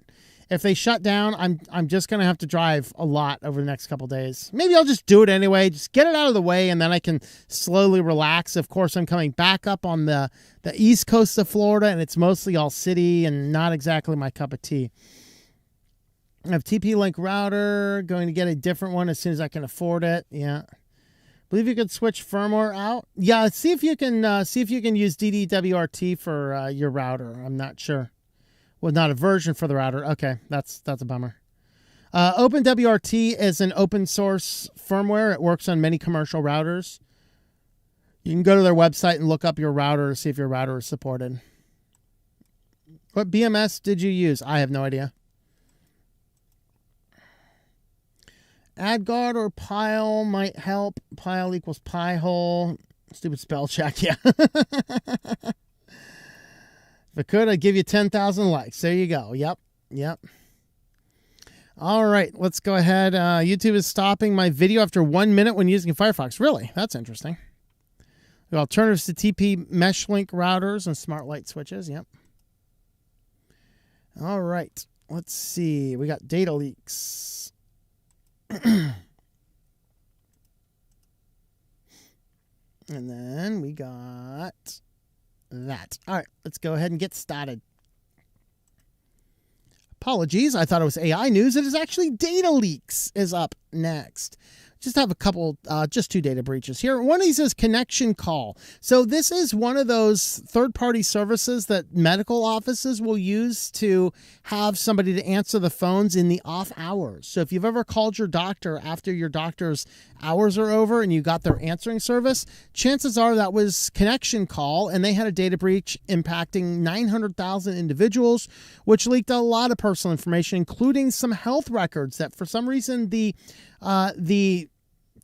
if they shut down, I'm just going to have to drive a lot over the next couple days. Maybe I'll just do it anyway. Just get it out of the way, and then I can slowly relax. Of course, I'm coming back up on the east coast of Florida, and it's mostly all city and not exactly my cup of tea. I have TP-Link router. Going to get a different one as soon as I can afford it. Yeah. Believe you could switch firmware out. Yeah, see if you can use DDWRT for your router. I'm not sure. Well, not a version for the router. Okay, that's a bummer. OpenWRT is an open source firmware. It works on many commercial routers. You can go to their website and look up your router to see if your router is supported. What BMS did you use? I have no idea. AdGuard or Pile might help. Pile equals Pi-hole. Stupid spell check, yeah. If I could, I'd give you 10,000 likes. There you go. Yep. All right, let's go ahead. YouTube is stopping my video after 1 minute when using Firefox. Really? That's interesting. The alternatives to TP mesh link routers and smart light switches. Yep. All right, let's see. We got data leaks. And then we got that. All right, let's go ahead and get started. Apologies, I thought it was AI news. It is actually data leaks is up next. Just have a couple, just 2 data breaches here. One of these is connection call. So this is one of those third-party services that medical offices will use to have somebody to answer the phones in the off hours. So if you've ever called your doctor after your doctor's hours are over and you got their answering service, chances are that was connection call, and they had a data breach impacting 900,000 individuals, which leaked a lot of personal information, including some health records that for some reason the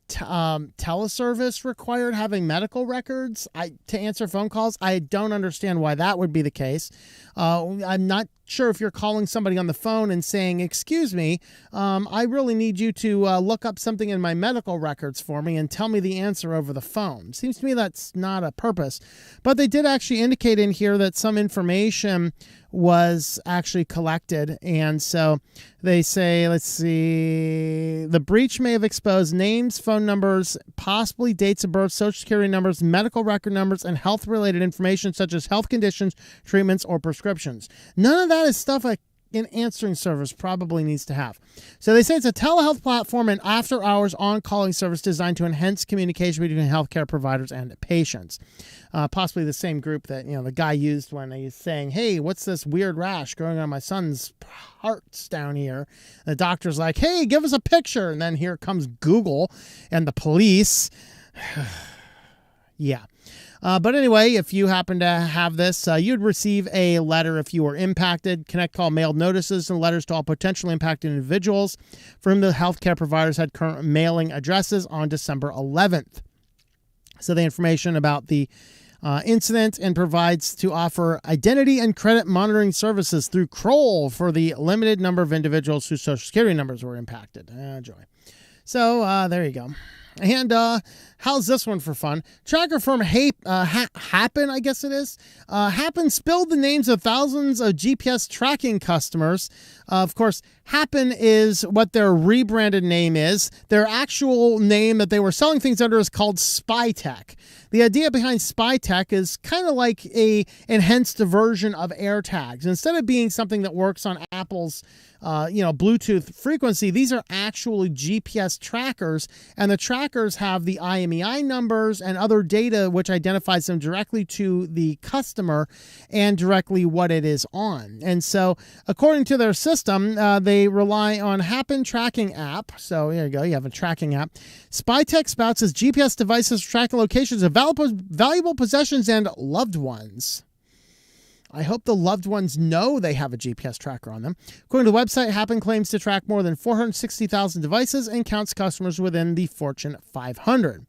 teleservice required having medical records to answer phone calls. I don't understand why that would be the case. I'm not sure if you're calling somebody on the phone and saying, excuse me, I really need you to look up something in my medical records for me and tell me the answer over the phone. Seems to me that's not a purpose. But they did actually indicate in here that some information was actually collected. And so they say, let's see, the breach may have exposed names, phone numbers, possibly dates of birth, social security numbers, medical record numbers, and health-related information such as health conditions, treatments, or prescriptions. None of that is stuff an answering service probably needs to have. So they say it's a telehealth platform and after-hours on-calling service designed to enhance communication between healthcare providers and patients. Possibly the same group that the guy used when he's saying, "Hey, what's this weird rash growing on my son's hearts down here?" The doctor's like, "Hey, give us a picture," and then here comes Google and the police. Yeah. But anyway, if you happen to have this, you'd receive a letter if you were impacted. Connect Call mailed notices and letters to all potentially impacted individuals for whom the healthcare providers had current mailing addresses on December 11th. So the information about the incident and provides to offer identity and credit monitoring services through Kroll for the limited number of individuals whose social security numbers were impacted. Joy. So there you go. And how's this one for fun? Tracker firm Happen, I guess it is. Happen spilled the names of thousands of GPS tracking customers. Of course, Happen is what their rebranded name is. Their actual name that they were selling things under is called SpyTech. The idea behind SpyTech is kind of like a enhanced version of AirTags. Instead of being something that works on Apple's Bluetooth frequency, these are actually GPS trackers, and the trackers have the IMEI numbers and other data which identifies them directly to the customer and directly what it is on. And so according to their system, they rely on Happen tracking app. So there you go, you have a tracking app. SpyTech spouts as GPS devices tracking locations of valuable possessions and loved ones. I hope the loved ones know they have a GPS tracker on them. According to the website, Happen claims to track more than 460,000 devices and counts customers within the Fortune 500.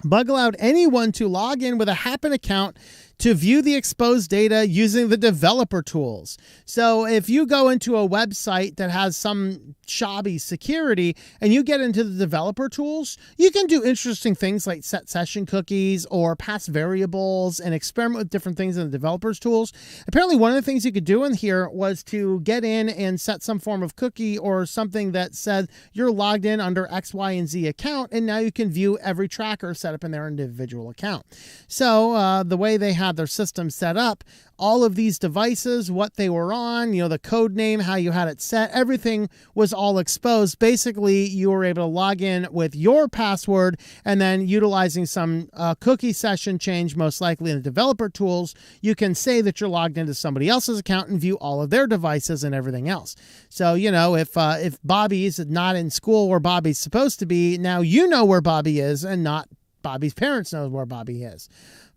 Bug allowed anyone to log in with a Happen account to view the exposed data using the developer tools. So if you go into a website that has some shoddy security and you get into the developer tools, you can do interesting things like set session cookies or pass variables and experiment with different things in the developers tools. Apparently one of the things you could do in here was to get in and set some form of cookie or something that said you're logged in under X, Y, and Z account, and now you can view every tracker set up in their individual account. So the way they have had their system set up, all of these devices, what they were on, the code name, how you had it set, everything was all exposed. Basically, you were able to log in with your password, and then utilizing some cookie session change, most likely in the developer tools, you can say that you're logged into somebody else's account and view all of their devices and everything else. So, if Bobby's not in school where Bobby's supposed to be, now you know where Bobby is and not Bobby's parents know where Bobby is.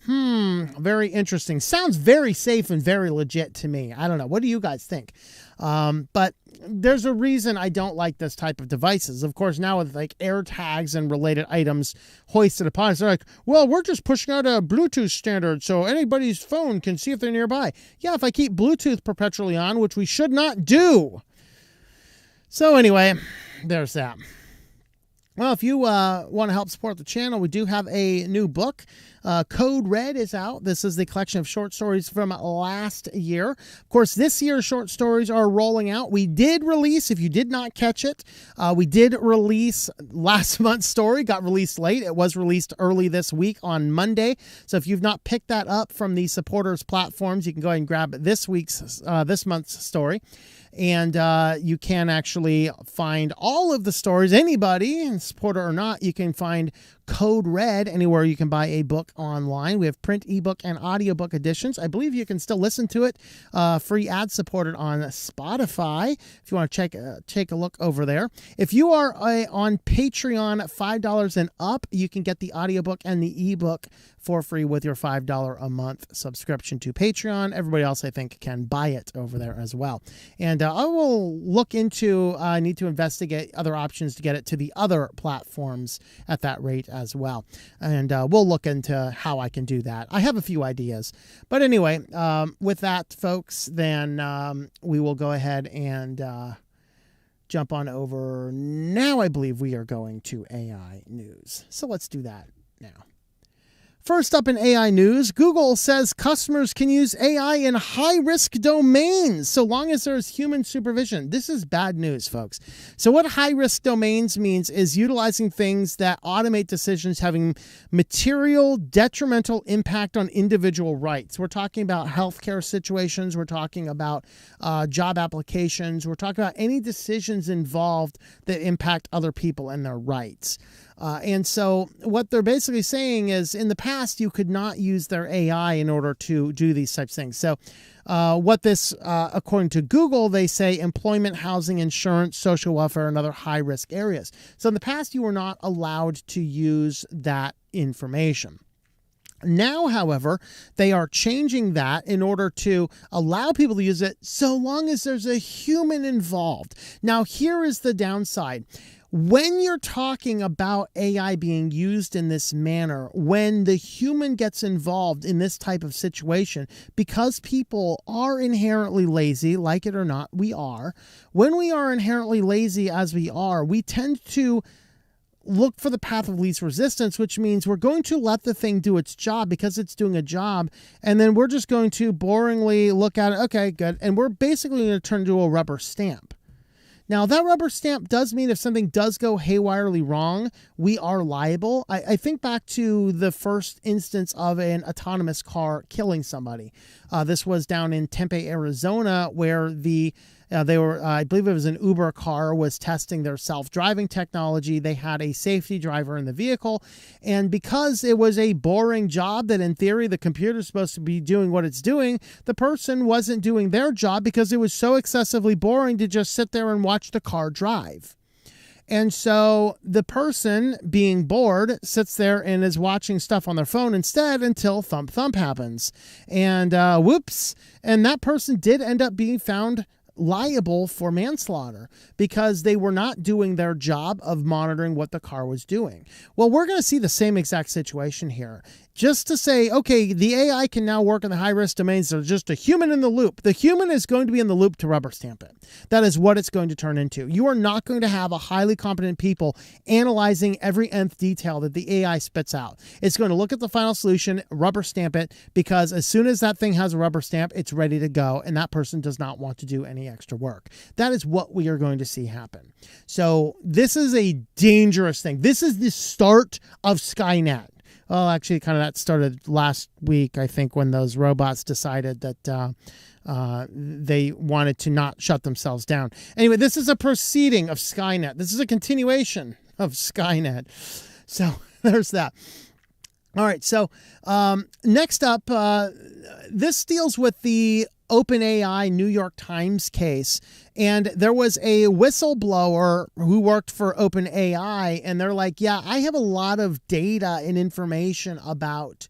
Very interesting. Sounds very safe and very legit to me. I don't know. What do you guys think? But there's a reason I don't like this type of devices. Of course, now with like AirTags and related items hoisted upon us, they're like, well, we're just pushing out a Bluetooth standard so anybody's phone can see if they're nearby. Yeah, if I keep Bluetooth perpetually on, which we should not do. So anyway, there's that. Well, if you want to help support the channel, we do have a new book. Code Red is out. This is the collection of short stories from last year. Of course, this year's short stories are rolling out. We did release, if you did not catch it, we did release last month's story. Got released late. It was released early this week on Monday. So if you've not picked that up from the supporters platforms, you can go ahead and grab this month's story. And you can actually find all of the stories. Anybody, supporter or not, you can find Code Red anywhere you can buy a book online. We have print, ebook, and audiobook editions. I believe you can still listen to it free ad supported on Spotify if you want to take a look over there. If you are on Patreon, $5 and up, you can get the audiobook and the ebook for free with your $5 a month subscription to Patreon. Everybody else, I think, can buy it over there as well. And I will look into, I need to investigate other options to get it to the other platforms at that rate as well. And we'll look into how I can do that. I have a few ideas. But anyway, with that, folks, then we will go ahead and jump on over. Now I believe we are going to AI news. So let's do that now. First up in AI news, Google says customers can use AI in high-risk domains so long as there's human supervision. This is bad news, folks. So what high-risk domains means is utilizing things that automate decisions having material, detrimental impact on individual rights. We're talking about healthcare situations. We're talking about job applications. We're talking about any decisions involved that impact other people and their rights. And so what they're basically saying is in the past, you could not use their AI in order to do these types of things. So according to Google, they say employment, housing, insurance, social welfare, and other high-risk areas. So in the past, you were not allowed to use that information. Now, however, they are changing that in order to allow people to use it so long as there's a human involved. Now, here is the downside. When you're talking about AI being used in this manner, when the human gets involved in this type of situation, because people are inherently lazy, like it or not, we are. When we are inherently lazy as we are, we tend to look for the path of least resistance, which means we're going to let the thing do its job because it's doing a job. And then we're just going to boringly look at it. Okay, good. And we're basically going to turn into a rubber stamp. Now, that rubber stamp does mean if something does go haywirely wrong, we are liable. I think back to the first instance of an autonomous car killing somebody. This was down in Tempe, Arizona, where I believe it was an Uber car, was testing their self-driving technology. They had a safety driver in the vehicle. And because it was a boring job that in theory the computer's supposed to be doing what it's doing, the person wasn't doing their job because it was so excessively boring to just sit there and watch the car drive. And so the person being bored sits there and is watching stuff on their phone instead until thump happens. And whoops. And that person did end up being found liable for manslaughter because they were not doing their job of monitoring what the car was doing. Well, we're going to see the same exact situation here. Just to say, okay, the AI can now work in the high-risk domains that are just a human in the loop. The human is going to be in the loop to rubber stamp it. That is what it's going to turn into. You are not going to have a highly competent people analyzing every nth detail that the AI spits out. It's going to look at the final solution, rubber stamp it, because as soon as that thing has a rubber stamp, it's ready to go, and that person does not want to do any extra work. That is what we are going to see happen. So this is a dangerous thing. This is the start of Skynet. Well, actually, kind of that started last week, I think, when those robots decided that they wanted to not shut themselves down. Anyway, this is a proceeding of Skynet. This is a continuation of Skynet. So there's that. All right. So next up, this deals with the OpenAI New York Times case. And there was a whistleblower who worked for OpenAI, and they're like, yeah, I have a lot of data and information about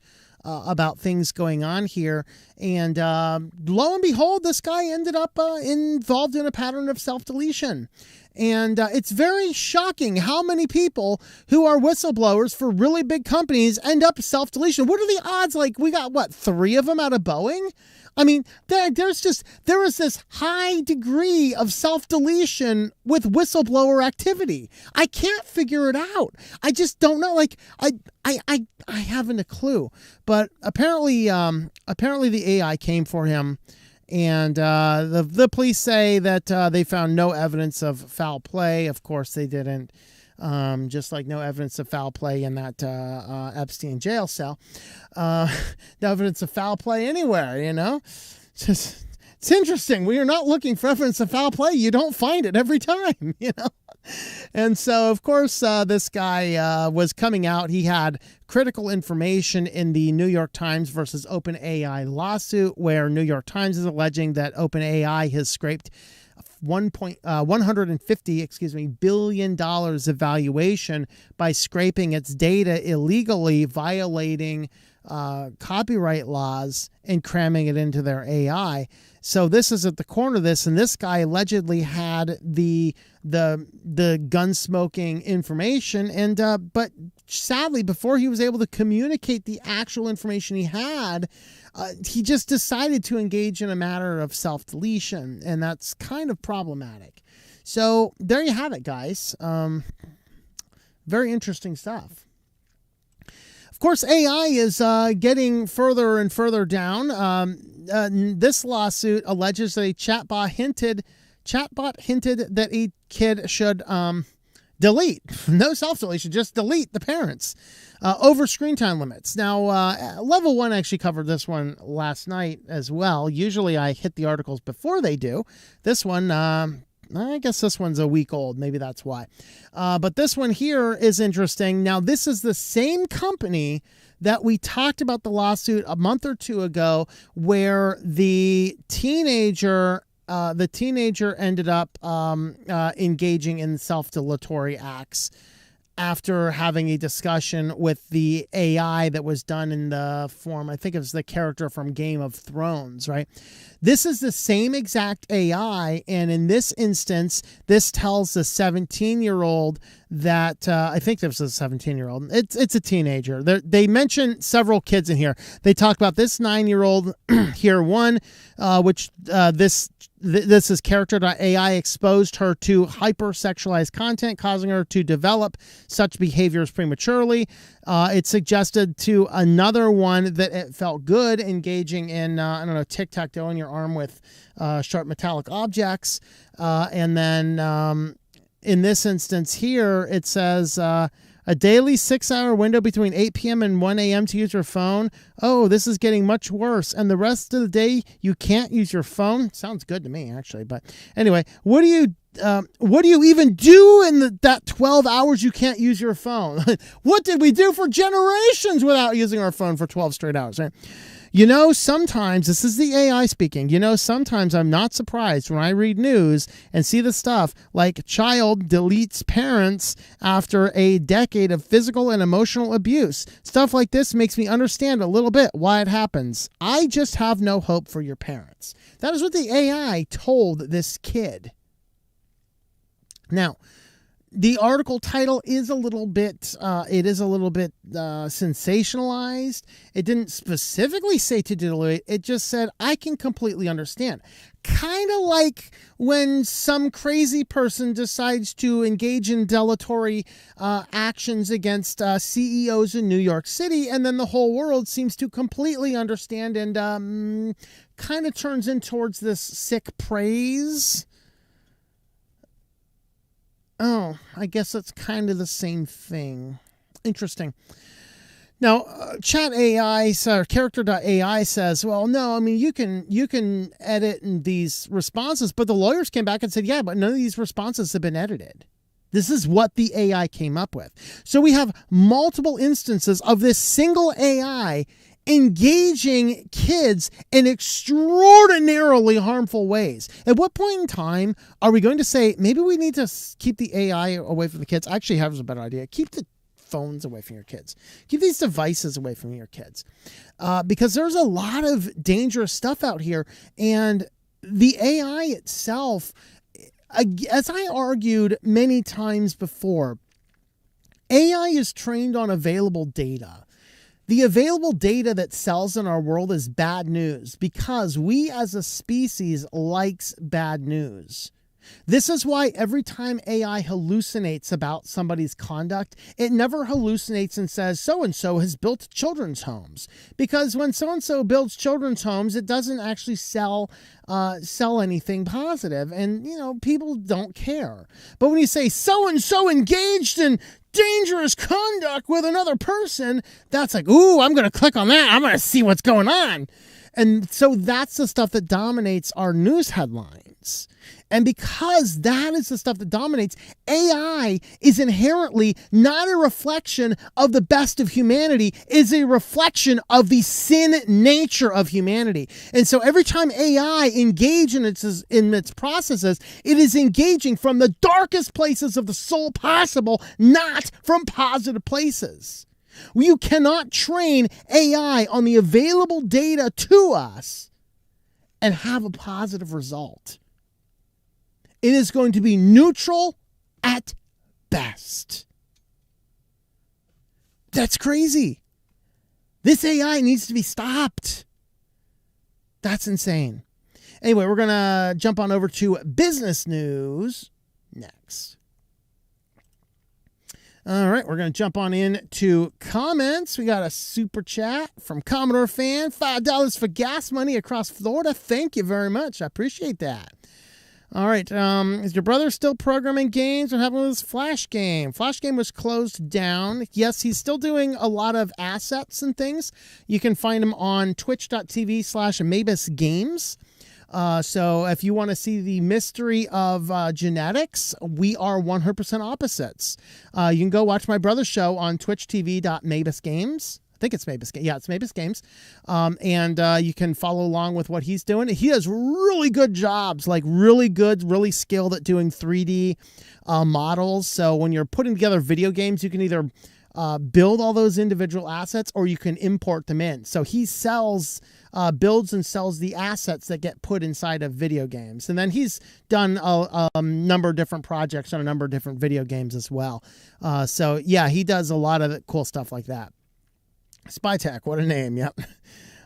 things going on here. And lo and behold, this guy ended up involved in a pattern of self-deletion. And it's very shocking how many people who are whistleblowers for really big companies end up self-deletion. What are the odds? Like, we got, 3 of them out of Boeing? I mean, there is this high degree of self-deletion with whistleblower activity. I can't figure it out. I just don't know. Like, I haven't a clue. But apparently the AI came for him. And the police say that they found no evidence of foul play. Of course, they didn't. Just like no evidence of foul play in that Epstein jail cell. No evidence of foul play anywhere, It's interesting. We are not looking for evidence of foul play. You don't find it every time, And so, of course, this guy was coming out. He had critical information in the New York Times versus OpenAI lawsuit, where New York Times is alleging that OpenAI has scraped $150 billion of valuation by scraping its data illegally, violating copyright laws and cramming it into their AI. So this is at the corner of this, and this guy allegedly had the gun smoking information, and but sadly, before he was able to communicate the actual information he had, he just decided to engage in a matter of self-deletion, and that's kind of problematic. So there you have it, guys. Very interesting stuff. Of course, AI is getting further and further down. This lawsuit alleges that a chatbot hinted that a kid should delete, no self-deletion, just delete the parents over screen time limits. Now, Level 1 actually covered this one last night as well. Usually I hit the articles before they do. This one, I guess this one's a week old. Maybe that's why. But this one here is interesting. Now, this is the same company that we talked about the lawsuit a month or two ago, where the teenager ended up engaging in self-deletory acts after having a discussion with the AI that was done in the form, I think it was the character from Game of Thrones, right? This is the same exact AI, and in this instance, this tells the 17-year-old that, I think this was a 17-year-old, it's a teenager. They mention several kids in here. They talk about this 9-year-old here, one, which this is character.ai exposed her to hypersexualized content, causing her to develop such behaviors prematurely. It suggested to another one that it felt good engaging in, tic-tac-toe in your arm with sharp metallic objects. And then in this instance here, it says a daily 6-hour window between 8 p.m. and 1 a.m. to use your phone. Oh, this is getting much worse. And the rest of the day, you can't use your phone. Sounds good to me, actually. But anyway, what do you even do in that 12 hours you can't use your phone? What did we do for generations without using our phone for 12 straight hours, right? Sometimes, this is the AI speaking, sometimes I'm not surprised when I read news and see the stuff like child deletes parents after a decade of physical and emotional abuse. Stuff like this makes me understand a little bit why it happens. I just have no hope for your parents. That is what the AI told this kid. Now, the article title is a little bit sensationalized. It didn't specifically say to delete. It just said, I can completely understand. Kind of like when some crazy person decides to engage in dilatory actions against CEOs in New York City, and then the whole world seems to completely understand and kind of turns in towards this sick praise. Oh, I guess it's kind of the same thing. Interesting. Now, Chat AI, character.ai says, well, no, I mean, you can edit these responses, but the lawyers came back and said, yeah, but none of these responses have been edited. This is what the AI came up with. So we have multiple instances of this single AI engaging kids in extraordinarily harmful ways. At what point in time are we going to say, maybe we need to keep the AI away from the kids? I actually have a better idea. Keep the phones away from your kids. Keep these devices away from your kids. Because there's a lot of dangerous stuff out here. And the AI itself, as I argued many times before, AI is trained on available data. The available data that sells in our world is bad news because we as a species likes bad news. This is why every time AI hallucinates about somebody's conduct, it never hallucinates and says, so-and-so has built children's homes. Because when so-and-so builds children's homes, it doesn't actually sell anything positive. And, people don't care. But when you say so-and-so engaged in dangerous conduct with another person, that's like, ooh, I'm going to click on that. I'm going to see what's going on. And so that's the stuff that dominates our news headlines. And because that is the stuff that dominates, AI is inherently not a reflection of the best of humanity, is a reflection of the sin nature of humanity. And so every time AI engages in its processes, it is engaging from the darkest places of the soul possible, not from positive places. You cannot train AI on the available data to us and have a positive result. It is going to be neutral at best. That's crazy. This AI needs to be stopped. That's insane. Anyway, we're going to jump on over to business news next. All right, we're going to jump on into comments. We got a super chat from Commodore Fan, $5 for gas money across Florida. Thank you very much. I appreciate that. All right, is your brother still programming games? What happened with his Flash game? Flash game was closed down. Yes, he's still doing a lot of assets and things. You can find him on twitch.tv/MabusGames. So if you want to see the mystery of genetics, we are 100% opposites. You can go watch my brother's show on twitch.tv/MabusGames. I think it's Mabus. Yeah, it's Mabus Games. And you can follow along with what he's doing. He does really good jobs, like really good, really skilled at doing 3D models. So when you're putting together video games, you can either build all those individual assets or you can import them in. So he builds and sells the assets that get put inside of video games. And then he's done a number of different projects on a number of different video games as well. So yeah, he does a lot of cool stuff like that. SpyTech, what a name. Yep.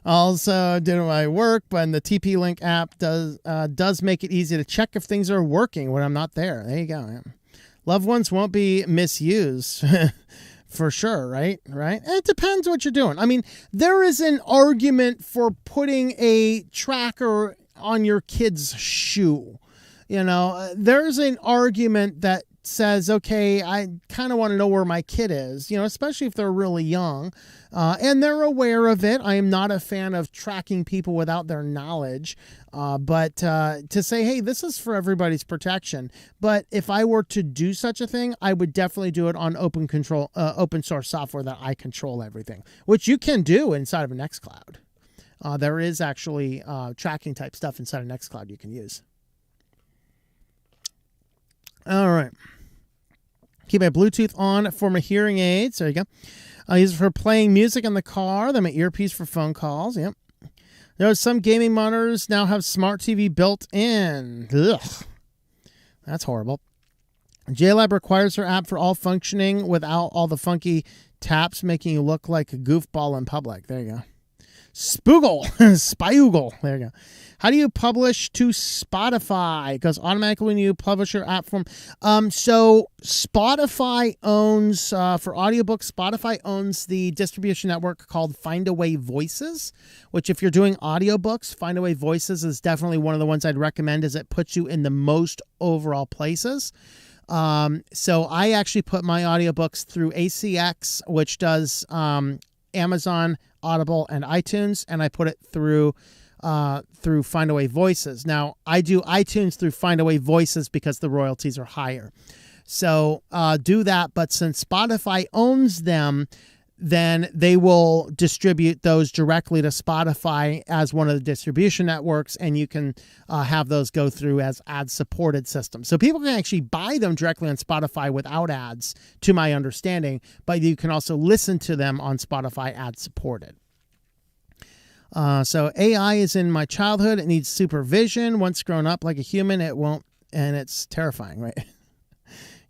Also did my work, but the TPLink app does make it easy to check if things are working when I'm not there. There you go. Loved ones won't be misused. For sure, right? It depends what you're doing. I mean, there is an argument for putting a tracker on your kid's shoe. There's an argument that says, okay, I kind of want to know where my kid is, especially if they're really young and they're aware of it. I am not a fan of tracking people without their knowledge, but to say, hey, this is for everybody's protection. But if I were to do such a thing, I would definitely do it on open source software that I control everything, which you can do inside of a Nextcloud. There is actually tracking type stuff inside of Nextcloud you can use. All right. Keep my Bluetooth on for my hearing aids. There you go. I use it for playing music in the car. Then my earpiece for phone calls. Yep. There's some gaming monitors now have smart TV built in. Ugh. That's horrible. JLab requires her app for all functioning without all the funky taps making you look like a goofball in public. There you go. Spoogle. Spyoogle. There you go. How do you publish to Spotify? It goes automatically when you publish your app form. So Spotify owns, for audiobooks, Spotify owns the distribution network called Findaway Voices, which if you're doing audiobooks, Findaway Voices is definitely one of the ones I'd recommend as it puts you in the most overall places. So I actually put my audiobooks through ACX, which does Amazon, Audible, and iTunes, and I put it through Findaway Voices. Now, I do iTunes through Findaway Voices because the royalties are higher. So do that, but since Spotify owns them, then they will distribute those directly to Spotify as one of the distribution networks, and you can have those go through as ad-supported systems. So people can actually buy them directly on Spotify without ads, to my understanding, but you can also listen to them on Spotify ad-supported. So AI is in my childhood. It needs supervision. Once grown up like a human, it won't, and it's terrifying, right?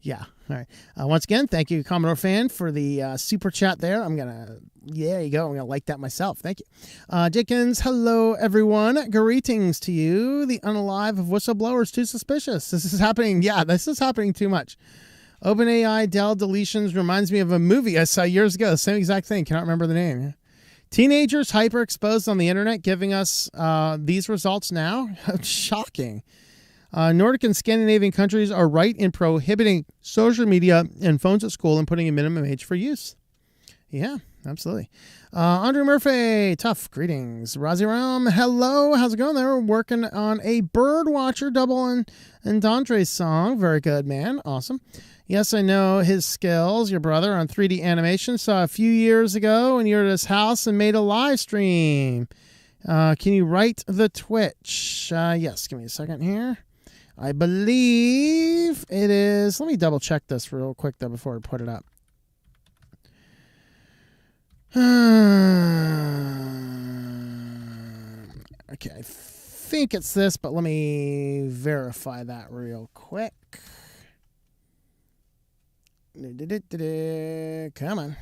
Yeah. All right. Once again, thank you, Commodore fan, for the super chat there. There you go. I'm going to like that myself. Thank you. Dickens, hello, everyone. Greetings to you. The unalive of whistleblowers too suspicious. This is happening. Yeah, this is happening too much. OpenAI Dell deletions reminds me of a movie I saw years ago. Same exact thing. Cannot remember the name. Teenagers hyper exposed on the internet giving us these results now. Shocking. Nordic and Scandinavian countries are right in prohibiting social media and phones at school and putting a minimum age for use. Yeah, absolutely. Andrew Murphy, tough greetings. Razi Ram, hello. How's it going there? Working on a Birdwatcher double and Dandre's song. Very good, man. Awesome. Yes, I know his skills. Your brother on 3D animation. Saw a few years ago when you were at his house and made a live stream. Can you write the Twitch? Yes, give me a second here. I believe it is. Let me double check this real quick though before I put it up. Okay, I think it's this, but let me verify that real quick. Come on.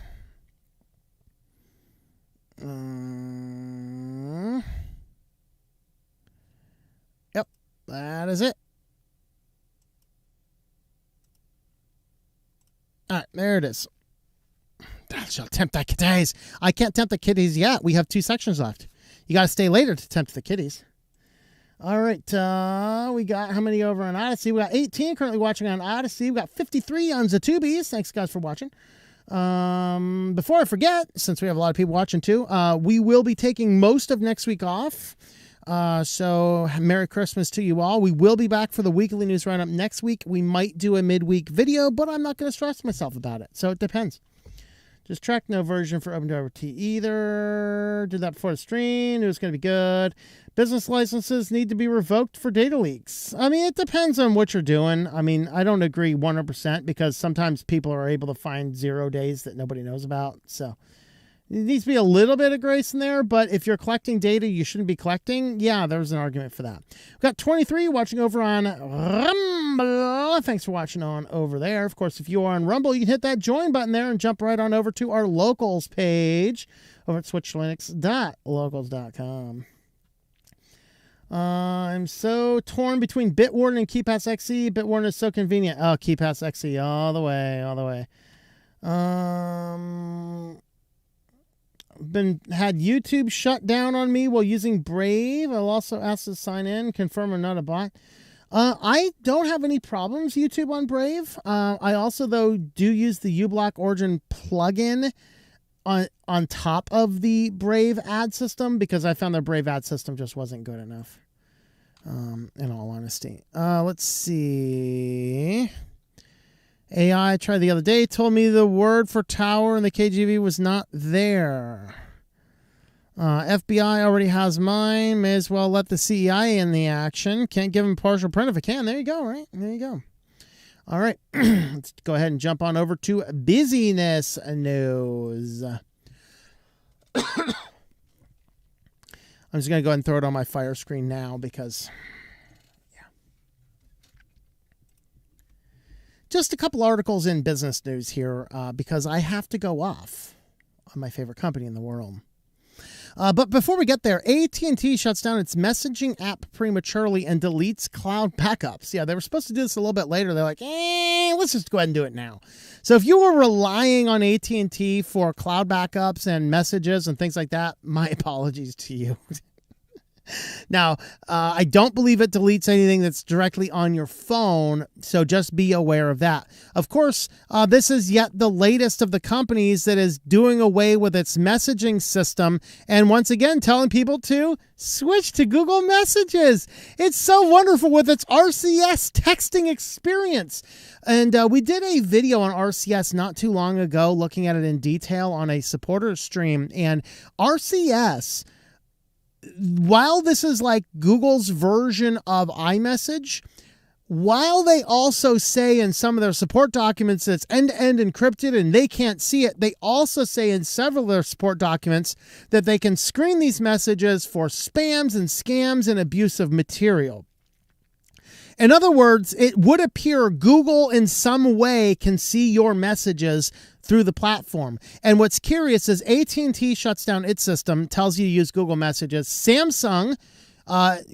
Yep, that is it. All right, there it is. I shall tempt thy kitties. I can't tempt the kitties yet. We have 2 sections left. You got to stay later to tempt the kitties. All right, we got how many over on Odyssey? We got 18 currently watching on Odyssey. We got 53 on Zatubies. Thanks, guys, for watching. Before I forget, since we have a lot of people watching too, we will be taking most of next week off. So Merry Christmas to you all. We will be back for the Weekly News Roundup next week. We might do a midweek video, but I'm not going to stress myself about it. So it depends. Just track no version for OpenAI either. Did that before the stream. It was going to be good. Business licenses need to be revoked for data leaks. I mean, it depends on what you're doing. I mean, I don't agree 100% because sometimes people are able to find 0 days that nobody knows about. So it needs to be a little bit of grace in there, but if you're collecting data you shouldn't be collecting, yeah, there's an argument for that. We've got 23 watching over on Rumble. Thanks for watching on over there. Of course, if you are on Rumble, you can hit that join button there and jump right on over to our locals page over at switchedtolinux.locals.com. I'm so torn between Bitwarden and KeyPass XE. Bitwarden is so convenient. Oh, KeyPass XE all the way, all the way. Had YouTube shut down on me while using Brave. I'll also ask to sign in, confirm I'm not a bot. I don't have any problems YouTube on Brave. I also though do use the uBlock Origin plugin on top of the Brave ad system because I found the Brave ad system just wasn't good enough. In all honesty. Let's see. AI I tried the other day, told me the word for tower in the KGB was not there. FBI already has mine. May as well let the CEI in the action. Can't give him partial print if I can. There you go, right? There you go. All right. Let's go ahead and jump on over to busyness news. I'm just going to go ahead and throw it on my fire screen now because... Just a couple articles in business news here because I have to go off on my favorite company in the world. But before we get there, AT&T shuts down its messaging app prematurely and deletes cloud backups. Yeah, they were supposed to do this a little bit later. They're like, let's just go ahead and do it now. So if you were relying on AT&T for cloud backups and messages and things like that, my apologies to you. Now, I don't believe it deletes anything that's directly on your phone, so just be aware of that. Of course, this is yet the latest of the companies that is doing away with its messaging system and once again telling people to switch to Google Messages. It's so wonderful with its RCS texting experience. And we did a video on RCS not too long ago looking at it in detail on a supporter stream. And RCS, while this is like Google's version of iMessage, while they also say in some of their support documents that it's end-to-end encrypted and they can't see it, they also say in several of their support documents that they can screen these messages for spams and scams and abusive material. In other words, it would appear Google in some way can see your messages through the platform. And what's curious is AT&T shuts down its system, tells you to use Google Messages. Samsung,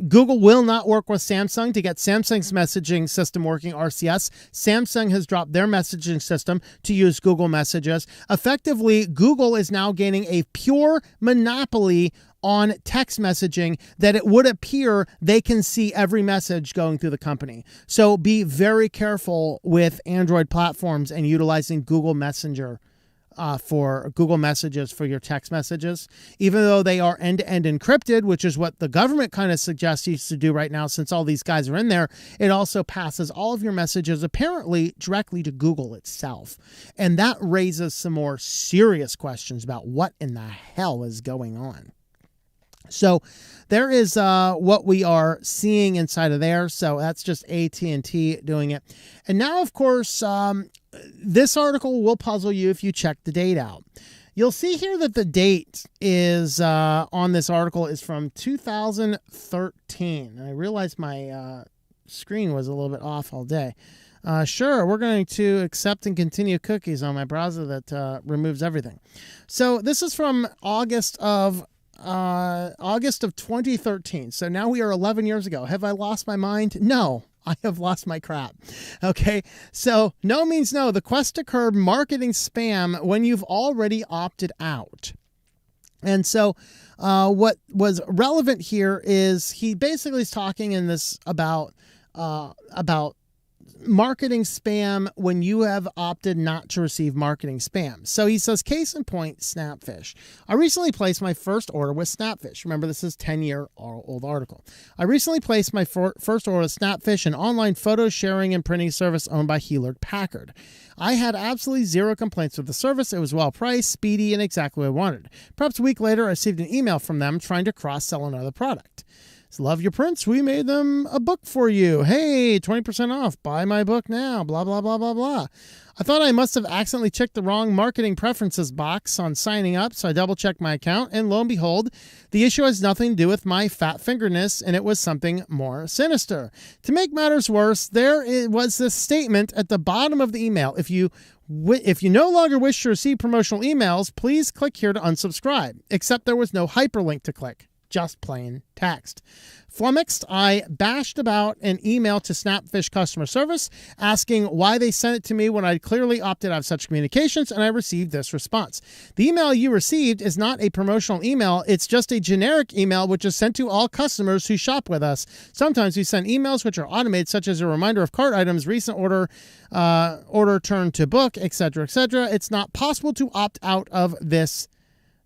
Google will not work with Samsung to get Samsung's messaging system working, RCS. Samsung has dropped their messaging system to use Google Messages. Effectively, Google is now gaining a pure monopoly on text messaging that it would appear they can see every message going through the company. So be very careful with Android platforms and utilizing Google Messenger for Google Messages for your text messages. Even though they are end-to-end encrypted, which is what the government kind of suggests you to do right now since all these guys are in there, it also passes all of your messages apparently directly to Google itself. And that raises some more serious questions about what in the hell is going on. So there is what we are seeing inside of there. So that's just AT&T doing it. And now, of course, this article will puzzle you if you check the date out. You'll see here that the date is on this article is from 2013. I realized my screen was a little bit off all day. Sure, we're going to accept and continue cookies on my browser that removes everything. So this is from August of 2013. So now we are 11 years ago. Have I lost my mind? No, I have lost my crap. Okay. So no means no. The quest to curb marketing spam when you've already opted out. And so what was relevant here is he basically is talking in this about marketing spam when you have opted not to receive marketing spam. So he says, case in point, Snapfish. I recently placed my first order with Snapfish. Remember, this is 10-year-old article. I recently placed my first order with Snapfish, an online photo sharing and printing service owned by Hewlett-Packard. I had absolutely zero complaints with the service. It was well priced, speedy, and exactly what I wanted. Perhaps a week later, I received an email from them trying to cross-sell another product. Love your prints. We made them a book for you. Hey, 20% off. Buy my book now. Blah, blah, blah, blah, blah. I thought I must have accidentally checked the wrong marketing preferences box on signing up, so I double-checked my account, and lo and behold, the issue has nothing to do with my fat fingerness, and it was something more sinister. To make matters worse, there was this statement at the bottom of the email. If you no longer wish to receive promotional emails, please click here to unsubscribe. Except there was no hyperlink to click. Just plain text. Flummoxed, I bashed about an email to Snapfish customer service asking why they sent it to me when I'd clearly opted out of such communications, and I received this response. The email you received is not a promotional email. It's just a generic email which is sent to all customers who shop with us. Sometimes we send emails which are automated, such as a reminder of cart items, recent order turn to book, etc., etc. It's not possible to opt out of this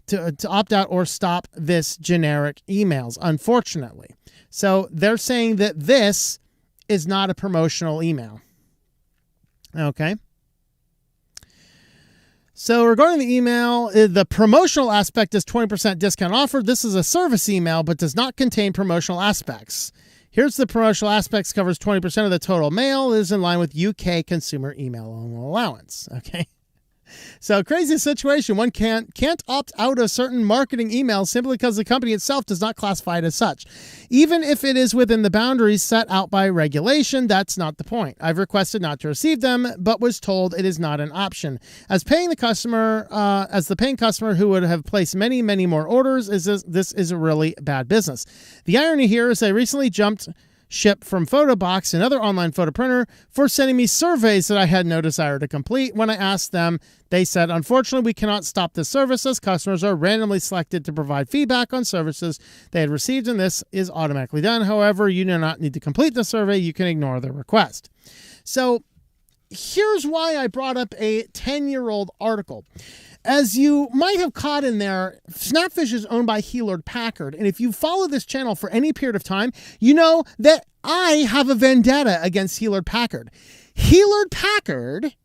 to opt out or stop this generic emails, unfortunately. So they're saying that this is not a promotional email. Okay. So regarding the email, the promotional aspect is 20% discount offer. This is a service email, but does not contain promotional aspects. Here's the promotional aspects, covers 20% of the total mail, is in line with UK consumer email allowance. Okay. So crazy situation. One can't opt out of certain marketing emails simply because the company itself does not classify it as such. Even if it is within the boundaries set out by regulation, that's not the point. I've requested not to receive them, but was told it is not an option. As the paying customer who would have placed many, many more orders, this is a really bad business. The irony here is I recently jumped shipped from Photobox, another online photo printer, for sending me surveys that I had no desire to complete. When I asked them, they said, unfortunately, we cannot stop this service as customers are randomly selected to provide feedback on services they had received, and this is automatically done. However, you do not need to complete the survey. You can ignore the request. So here's why I brought up a 10-year-old article. As you might have caught in there, Snapfish is owned by Hewlett-Packard. And if you follow this channel for any period of time, you know that I have a vendetta against Hewlett-Packard. Hewlett-Packard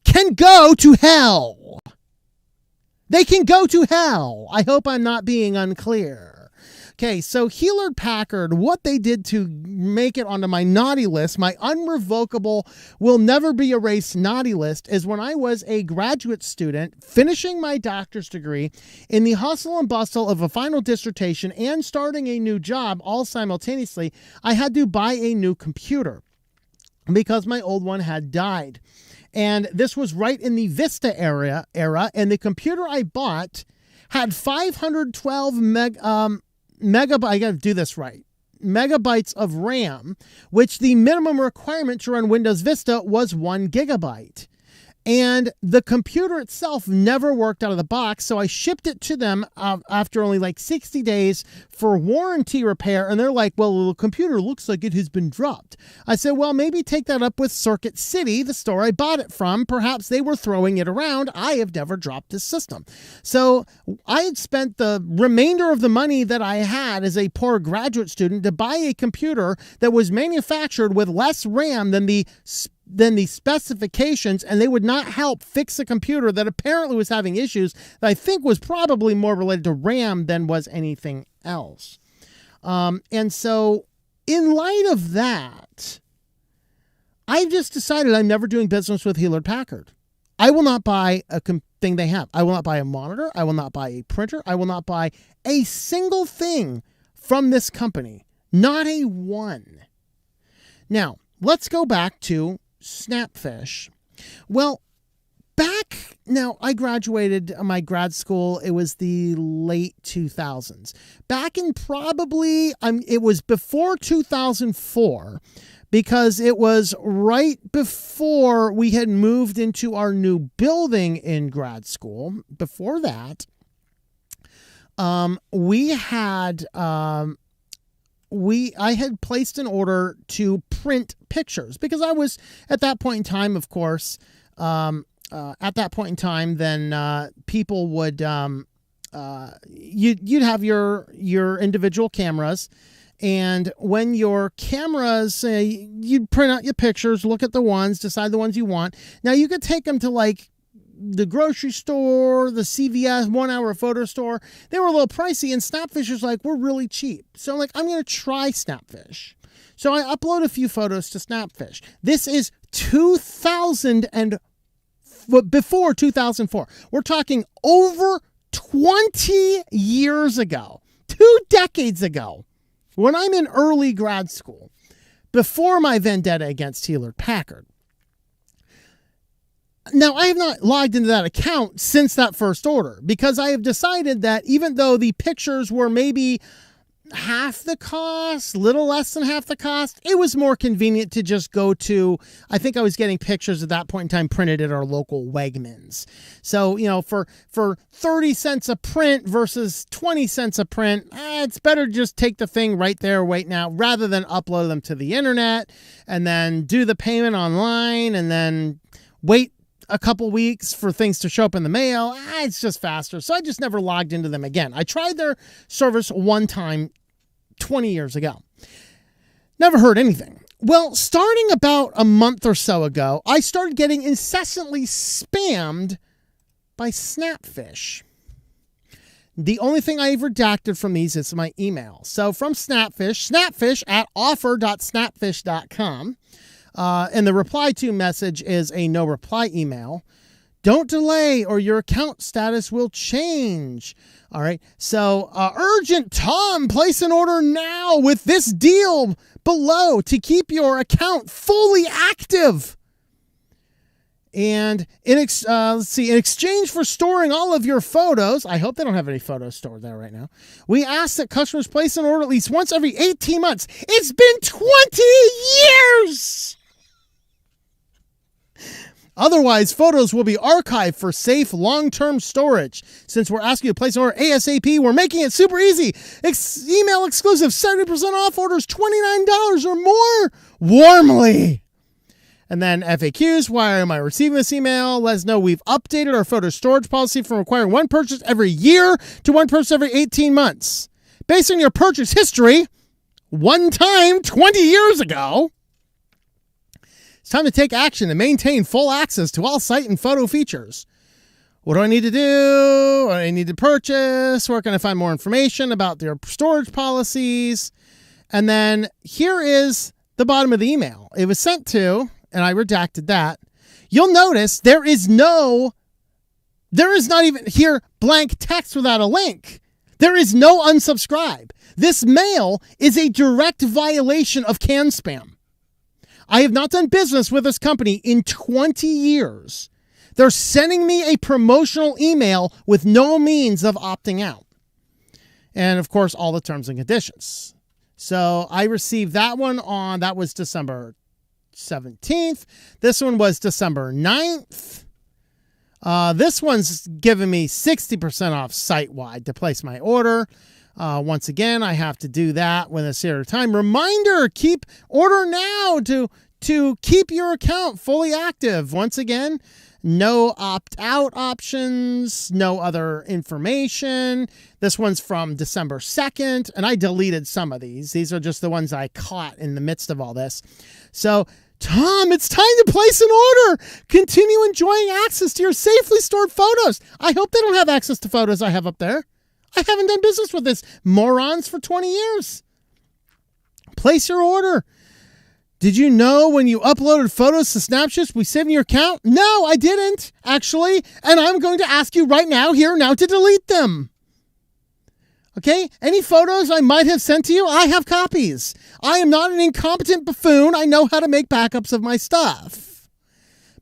can go to hell. They can go to hell. I hope I'm not being unclear. Okay, so Hewlett-Packard, what they did to make it onto my naughty list, my unrevocable, will never be erased naughty list, is when I was a graduate student finishing my doctor's degree in the hustle and bustle of a final dissertation and starting a new job all simultaneously, I had to buy a new computer because my old one had died. And this was right in the Vista era, and the computer I bought had 512 megabytes, I got to do this right, megabytes of RAM, which the minimum requirement to run Windows Vista was 1 gigabyte. And the computer itself never worked out of the box, so I shipped it to them after only like 60 days for warranty repair, and they're like, well, the computer looks like it has been dropped. I said, well, maybe take that up with Circuit City, the store I bought it from. Perhaps they were throwing it around. I have never dropped this system. So I had spent the remainder of the money that I had as a poor graduate student to buy a computer that was manufactured with less RAM than the specifications, and they would not help fix a computer that apparently was having issues that I think was probably more related to RAM than was anything else. And so in light of that, I've just decided I'm never doing business with Hewlett-Packard. I will not buy a thing they have. I will not buy a monitor. I will not buy a printer. I will not buy a single thing from this company. Not a one. Now, let's go back to Snapfish. Well, I graduated my grad school. It was the late 2000s. Back in probably, it was before 2004, because it was right before we had moved into our new building in grad school. Before that, I had placed an order to print pictures because I was at that point in time, of course, then people would, you'd have your individual cameras, and when your cameras, you'd print out your pictures, look at the ones, decide the ones you want. Now you could take them to like the grocery store, the CVS 1 hour photo store. They were a little pricey, and Snapfish was like, we're really cheap. So I'm like, I'm going to try Snapfish. So I upload a few photos to Snapfish. This is 2000 and before 2004. We're talking over 20 years ago, 2 decades ago, when I'm in early grad school, before my vendetta against Hewlett-Packard. Now, I have not logged into that account since that first order, because I have decided that even though the pictures were maybe half the cost, little less than half the cost, it was more convenient to just go to, I think I was getting pictures at that point in time printed at our local Wegmans. So, for 30 cents a print versus 20 cents a print, it's better to just take the thing right there, right now, rather than upload them to the internet and then do the payment online and then wait a couple weeks for things to show up in the mail. It's just faster. So I just never logged into them again. I tried their service one time 20 years ago. Never heard anything. Well, starting about a month or so ago, I started getting incessantly spammed by Snapfish. The only thing I've redacted from these is my email. So from Snapfish at offer.snapfish.com. And the reply to message is a no reply email. Don't delay or your account status will change. All right. So urgent, Tom, place an order now with this deal below to keep your account fully active. And in exchange for storing all of your photos, I hope they don't have any photos stored there right now, we ask that customers place an order at least once every 18 months. It's been 20 years! Otherwise, photos will be archived for safe long-term storage. Since we're asking you to place an order ASAP, we're making it super easy. Email exclusive, 70% off orders, $29 or more. Warmly. And then FAQs, why am I receiving this email? Let us know we've updated our photo storage policy from requiring one purchase every year to one purchase every 18 months. Based on your purchase history, one time 20 years ago, it's time to take action and maintain full access to all site and photo features. What do I need to do? What do I need to purchase? Where can I find more information about their storage policies? And then here is the bottom of the email. It was sent to, and I redacted that. You'll notice there is not even here blank text without a link. There is no unsubscribe. This mail is a direct violation of CAN spam. I have not done business with this company in 20 years. They're sending me a promotional email with no means of opting out. And of course, all the terms and conditions. So I received that one that was December 17th. This one was December 9th. This one's giving me 60% off site-wide to place my order. Once again, I have to do that when it's here at a time. Reminder, order now to keep your account fully active. Once again, no opt-out options, no other information. This one's from December 2nd, and I deleted some of these. These are just the ones I caught in the midst of all this. So, Tom, it's time to place an order. Continue enjoying access to your safely stored photos. I hope they don't have access to photos I have up there. I haven't done business with this morons for 20 years. Place your order. Did you know when you uploaded photos to Snapfish, we saved your account? No, I didn't, actually. And I'm going to ask you right now, to delete them. Okay? Any photos I might have sent to you, I have copies. I am not an incompetent buffoon. I know how to make backups of my stuff.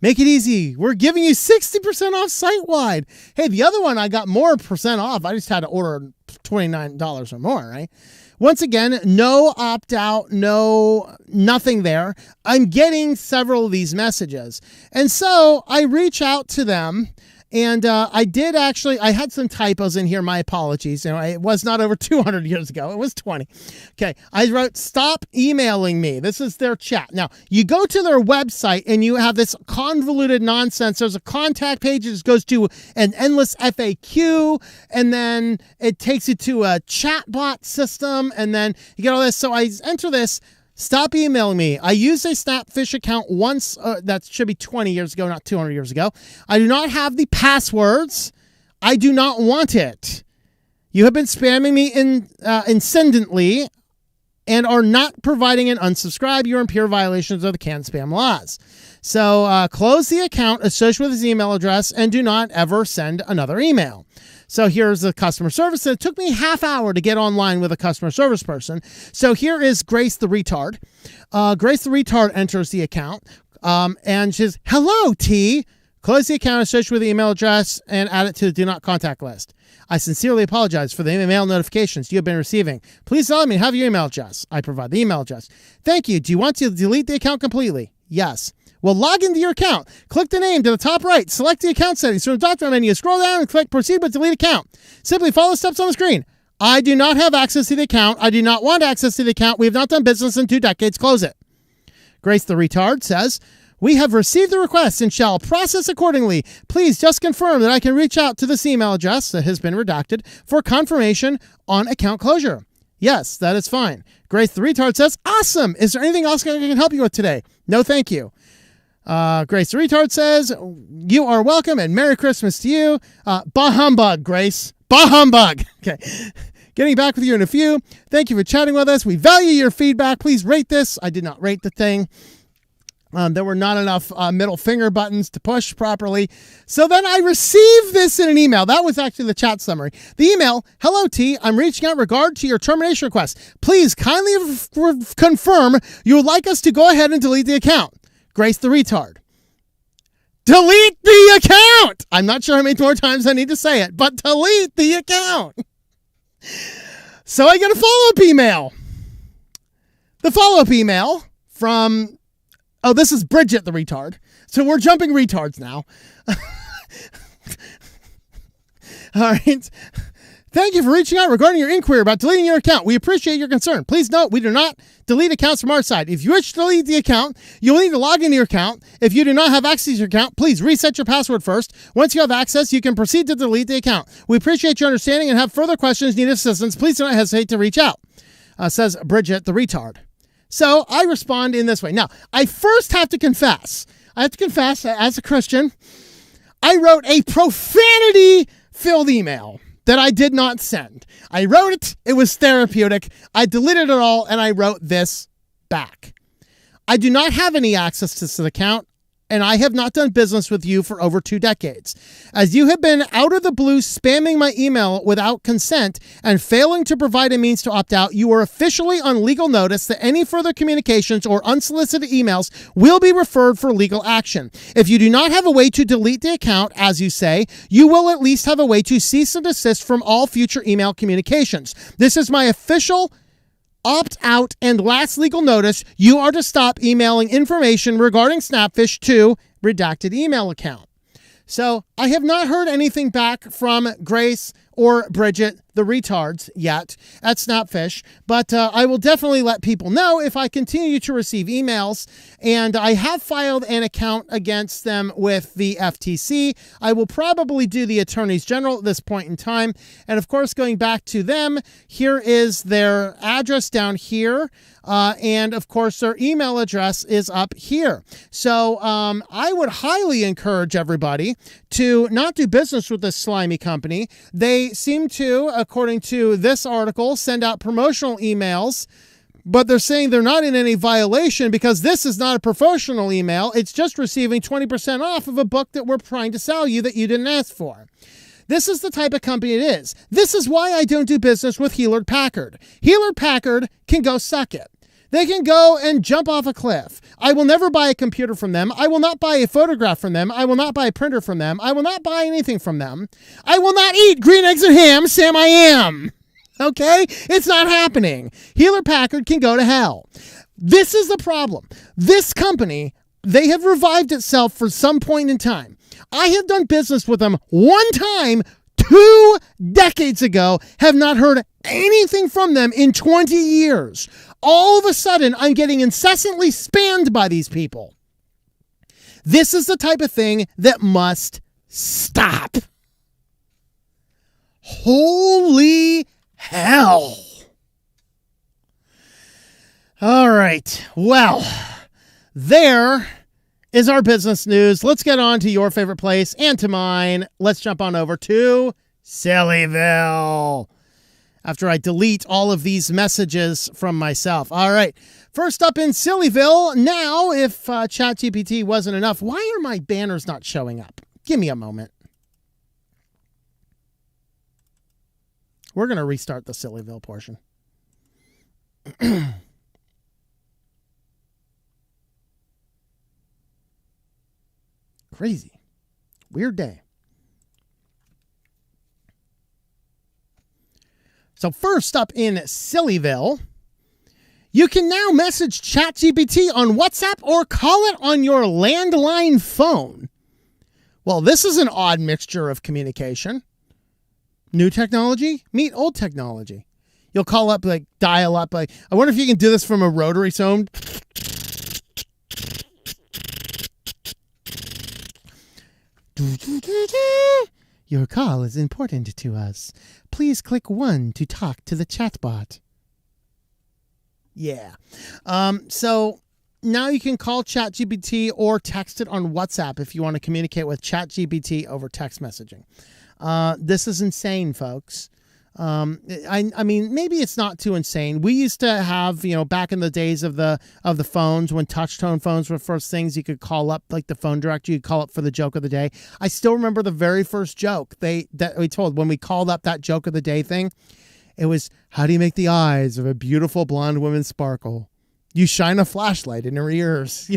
Make it easy. We're giving you 60% off site-wide. Hey, the other one, I got more percent off. I just had to order $29 or more, right? Once again, no opt-out, nothing there. I'm getting several of these messages. And so I reach out to them. And I had some typos in here. My apologies. It was not over 200 years ago. It was 20. Okay. I wrote, stop emailing me. This is their chat. Now, you go to their website and you have this convoluted nonsense. There's a contact page that goes to an endless FAQ, and then it takes you to a chatbot system, and then you get all this. So I enter this. Stop emailing me. I used a Snapfish account once. That should be 20 years ago, not 200 years ago. I do not have the passwords. I do not want it. You have been spamming me incessantly and are not providing an unsubscribe. You're in pure violations of the CAN spam laws. So close the account associated with his email address and do not ever send another email. So here's the customer service. It took me half hour to get online with a customer service person. So here is Grace the retard. Grace the retard enters the account and she says, hello, T. Close the account associated with the email address and add it to the do not contact list. I sincerely apologize for the email notifications you have been receiving. Please allow me to have your email address. I provide the email address. Thank you. Do you want to delete the account completely? Yes. Well, log into your account. Click the name to the top right. Select the account settings. From the drop-down menu, scroll down and click Proceed with Delete Account. Simply follow the steps on the screen. I do not have access to the account. I do not want access to the account. We have not done business in 2 decades. Close it. Grace the retard says, we have received the request and shall process accordingly. Please just confirm that I can reach out to this email address that has been redacted for confirmation on account closure. Yes, that is fine. Grace the retard says, awesome. Is there anything else I can help you with today? No, thank you. Grace the retard says, you are welcome and Merry Christmas to you. Bah humbug, Grace. Bah humbug. Okay. Getting back with you in a few. Thank you for chatting with us. We value your feedback. Please rate this. I did not rate the thing. There were not enough middle finger buttons to push properly. So then I received this in an email. That was actually the chat summary. The email, hello, T. I'm reaching out regard to your termination request. Please kindly confirm you would like us to go ahead and delete the account. Grace the retard. delete the account. I'm not sure how many more times I need to say it, but delete the account. So I get a follow-up email. The follow-up email from, this is Bridget the retard. So we're jumping retards now. All right. Thank you for reaching out regarding your inquiry about deleting your account. We appreciate your concern. Please note, we do not delete accounts from our side. If you wish to delete the account, you'll need to log into your account. If you do not have access to your account, please reset your password first. Once you have access, you can proceed to delete the account. We appreciate your understanding and have further questions, need assistance. Please do not hesitate to reach out, says Bridget the retard. So I respond in this way. Now, I first have to confess. As a Christian, I wrote a profanity-filled email that I did not send. I wrote it. It was therapeutic. I deleted it all, and I wrote this back. I do not have any access to this account, and I have not done business with you for over 2 decades. As you have been out of the blue spamming my email without consent and failing to provide a means to opt out, you are officially on legal notice that any further communications or unsolicited emails will be referred for legal action. If you do not have a way to delete the account, as you say, you will at least have a way to cease and desist from all future email communications. This is my official opt out and last legal notice. You are to stop emailing information regarding Snapfish to redacted email account. So I have not heard anything back from Grace or Bridget, the retards, yet at Snapfish, but I will definitely let people know if I continue to receive emails, and I have filed an account against them with the FTC. I will probably do the attorneys general at this point in time, and of course, going back to them, here is their address down here, and of course, their email address is up here. So I would highly encourage everybody to not do business with this slimy company. They seem to, according to this article, send out promotional emails, but they're saying they're not in any violation because this is not a promotional email. It's just receiving 20% off of a book that we're trying to sell you that you didn't ask for. This is the type of company it is. This is why I don't do business with Hewlett-Packard. Hewlett-Packard can go suck it. They can go and jump off a cliff. I will never buy a computer from them. I will not buy a photograph from them. I will not buy a printer from them. I will not buy anything from them. I will not eat green eggs and ham, Sam I am. Okay? It's not happening. Hewlett-Packard can go to hell. This is the problem. This company, they have revived itself for some point in time. I have done business with them one time 2 decades ago, have not heard anything from them in 20 years. All of a sudden, I'm getting incessantly spammed by these people. This is the type of thing that must stop. Holy hell. All right. Well, there is our business news. Let's get on to your favorite place and to mine. Let's jump on over to SillyVille after I delete all of these messages from myself. All right. First up in SillyVille. Now, if ChatGPT wasn't enough, why are my banners not showing up? Give me a moment. We're going to restart the SillyVille portion. Crazy. Weird day. So first up in SillyVille, you can now message ChatGPT on WhatsApp or call it on your landline phone. Well, this is an odd mixture of communication. New technology, meet old technology. You'll call up, like, dial up, like, I wonder if you can do this from a rotary phone. Your call is important to us. Please click 1 to talk to the chatbot. Yeah. So now you can call ChatGPT or text it on WhatsApp if you want to communicate with ChatGPT over text messaging. This is insane, folks. I mean, maybe it's not too insane. We used to have, back in the days of the phones, when touch tone phones were first things, you could call up, like the phone directory, you could call up for the joke of the day. I still remember the very first joke that we told when we called up that joke of the day thing. It was, how do you make the eyes of a beautiful blonde woman sparkle? You shine a flashlight in her ears.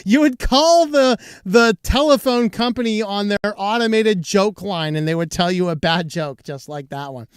You would call the telephone company on their automated joke line, and they would tell you a bad joke, just like that one.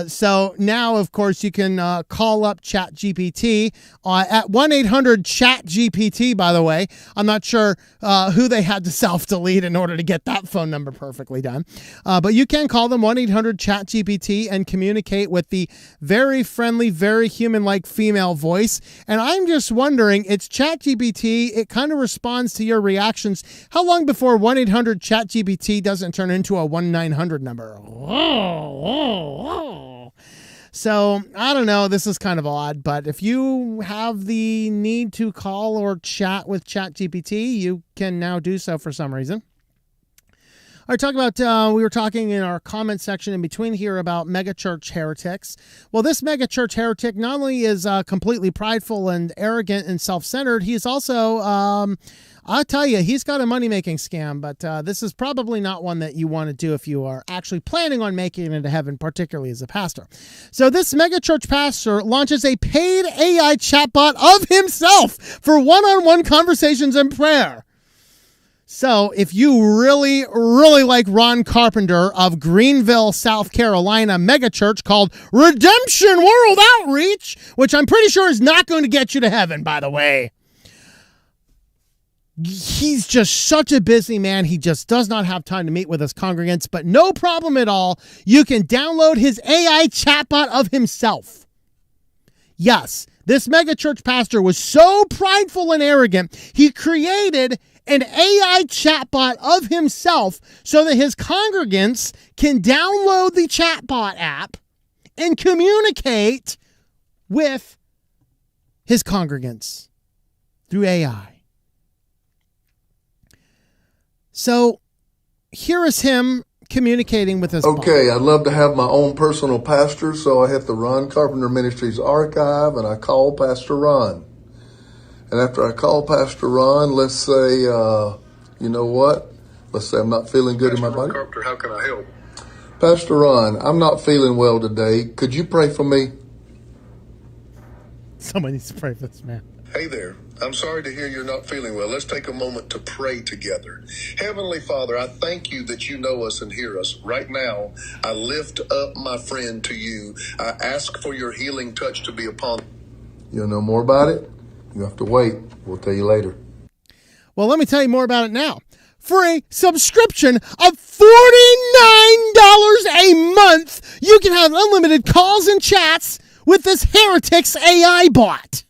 So now, of course, you can call up ChatGPT at 1-800-CHAT-GPT, by the way. I'm not sure who they had to self-delete in order to get that phone number perfectly done. But you can call them 1-800-CHAT-GPT and communicate with the very friendly, very human-like female voice. And I'm just wondering, it's ChatGPT. It kind of responds to your reactions. How long before 1-800-CHAT-GPT doesn't turn into a 1-900 number? So, I don't know. This is kind of odd, but if you have the need to call or chat with ChatGPT, you can now do so for some reason. All right, we were talking in our comment section in between here about megachurch heretics. Well, this megachurch heretic not only is completely prideful and arrogant and self-centered, he's also, I'll tell you, he's got a money-making scam, but this is probably not one that you want to do if you are actually planning on making it to heaven, particularly as a pastor. So this megachurch pastor launches a paid AI chatbot of himself for one-on-one conversations and prayer. So if you really, really like Ron Carpenter of Greenville, South Carolina megachurch called Redemption World Outreach, which I'm pretty sure is not going to get you to heaven, by the way. He's just such a busy man. He just does not have time to meet with his congregants, but no problem at all. You can download his AI chatbot of himself. Yes, this megachurch pastor was so prideful and arrogant, he created an AI chatbot of himself so that his congregants can download the chatbot app and communicate with his congregants through AI. So here is him communicating with his bot. I'd love to have my own personal pastor, so I hit the Ron Carpenter Ministries archive and I call Pastor Ron. And after I call Pastor Ron, let's say, you know what? Let's say I'm not feeling good in my body. Carpenter, how can I help? Pastor Ron, I'm not feeling well today. Could you pray for me? Someone needs to pray for this man. Hey there. I'm sorry to hear you're not feeling well. Let's take a moment to pray together. Heavenly Father, I thank you that you know us and hear us. Right now, I lift up my friend to you. I ask for your healing touch to be upon. You'll know more about it? You have to wait. We'll tell you later. Well, let me tell you more about it now. For a subscription of $49 a month, you can have unlimited calls and chats with this heretic's AI bot.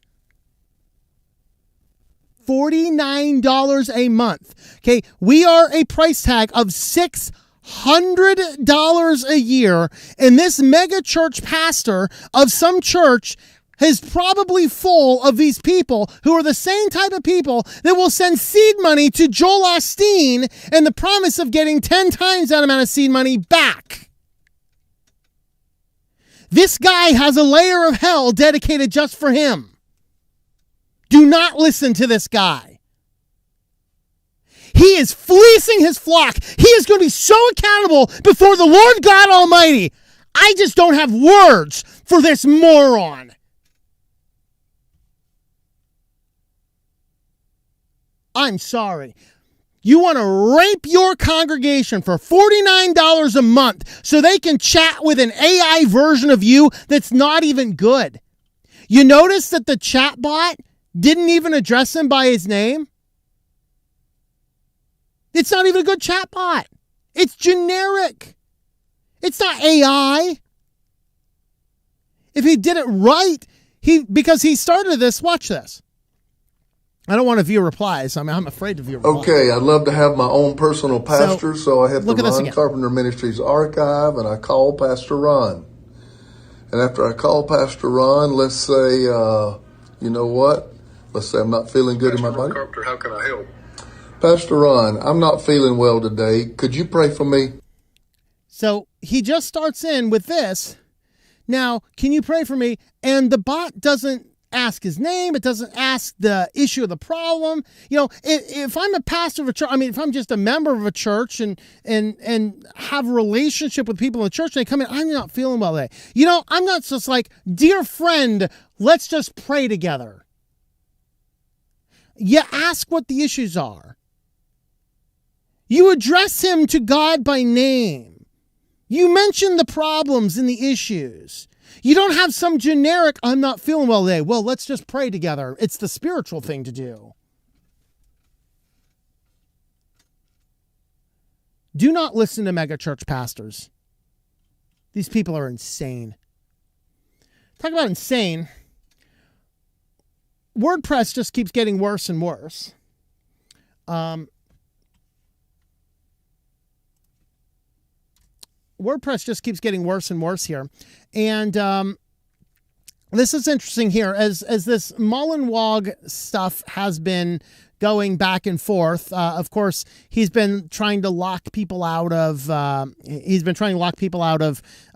$49 a month. Okay, we are a price tag of $600 a year, and this mega church pastor of some church is probably full of these people who are the same type of people that will send seed money to Joel Osteen and the promise of getting 10 times that amount of seed money back. This guy has a layer of hell dedicated just for him. Do not listen to this guy. He is fleecing his flock. He is going to be so accountable before the Lord God Almighty. I just don't have words for this moron. I'm sorry. You want to rape your congregation for $49 a month so they can chat with an AI version of you that's not even good. You notice that the chatbot didn't even address him by his name? It's not even a good chatbot. It's generic. It's not AI. If he did it right, because he started this, watch this. I don't want to view replies. I'm afraid to view replies. I'd love to have my own personal pastor, so I hit the Ron Carpenter Ministries archive and I call Pastor Ron. And after I call Pastor Ron, let's say, you know what? Let's say I'm not feeling good in my body. Carpenter, how can I help? Pastor Ron, I'm not feeling well today. Could you pray for me? So he just starts in with this. Now, can you pray for me? And the bot doesn't ask his name. It doesn't ask the issue of the problem. You know, if I'm a pastor of a church, if I'm just a member of a church and have a relationship with people in the church, and they come in, I'm not feeling well today. You know, I'm not just like, dear friend, let's just pray together. You ask what the issues are. You address him to God by name. You mention the problems and the issues. You don't have some generic, I'm not feeling well today. Well, let's just pray together. It's the spiritual thing to do. Do not listen to megachurch pastors. These people are insane. Talk about insane. WordPress just keeps getting worse and worse. WordPress just keeps getting worse and worse here. And this is interesting here. As this Mullenweg stuff has been going back and forth, of course, he's been trying to lock people out of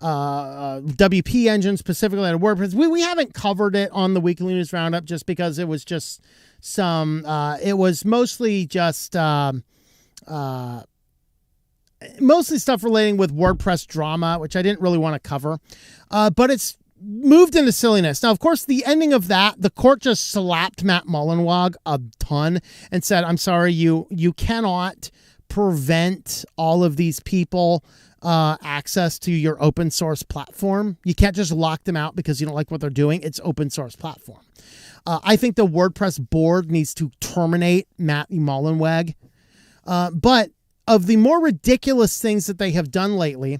WP engines, specifically out of WordPress. We haven't covered it on the Weekly News Roundup just because it was just it was mostly just mostly stuff relating with WordPress drama, which I didn't really want to cover. But it's moved into silliness. Now, of course, the ending of that, the court just slapped Matt Mullenweg a ton and said, I'm sorry, you cannot prevent all of these people access to your open source platform. You can't just lock them out because you don't like what they're doing. It's open source platform. I think the WordPress board needs to terminate Matt Mullenweg. But of the more ridiculous things that they have done lately,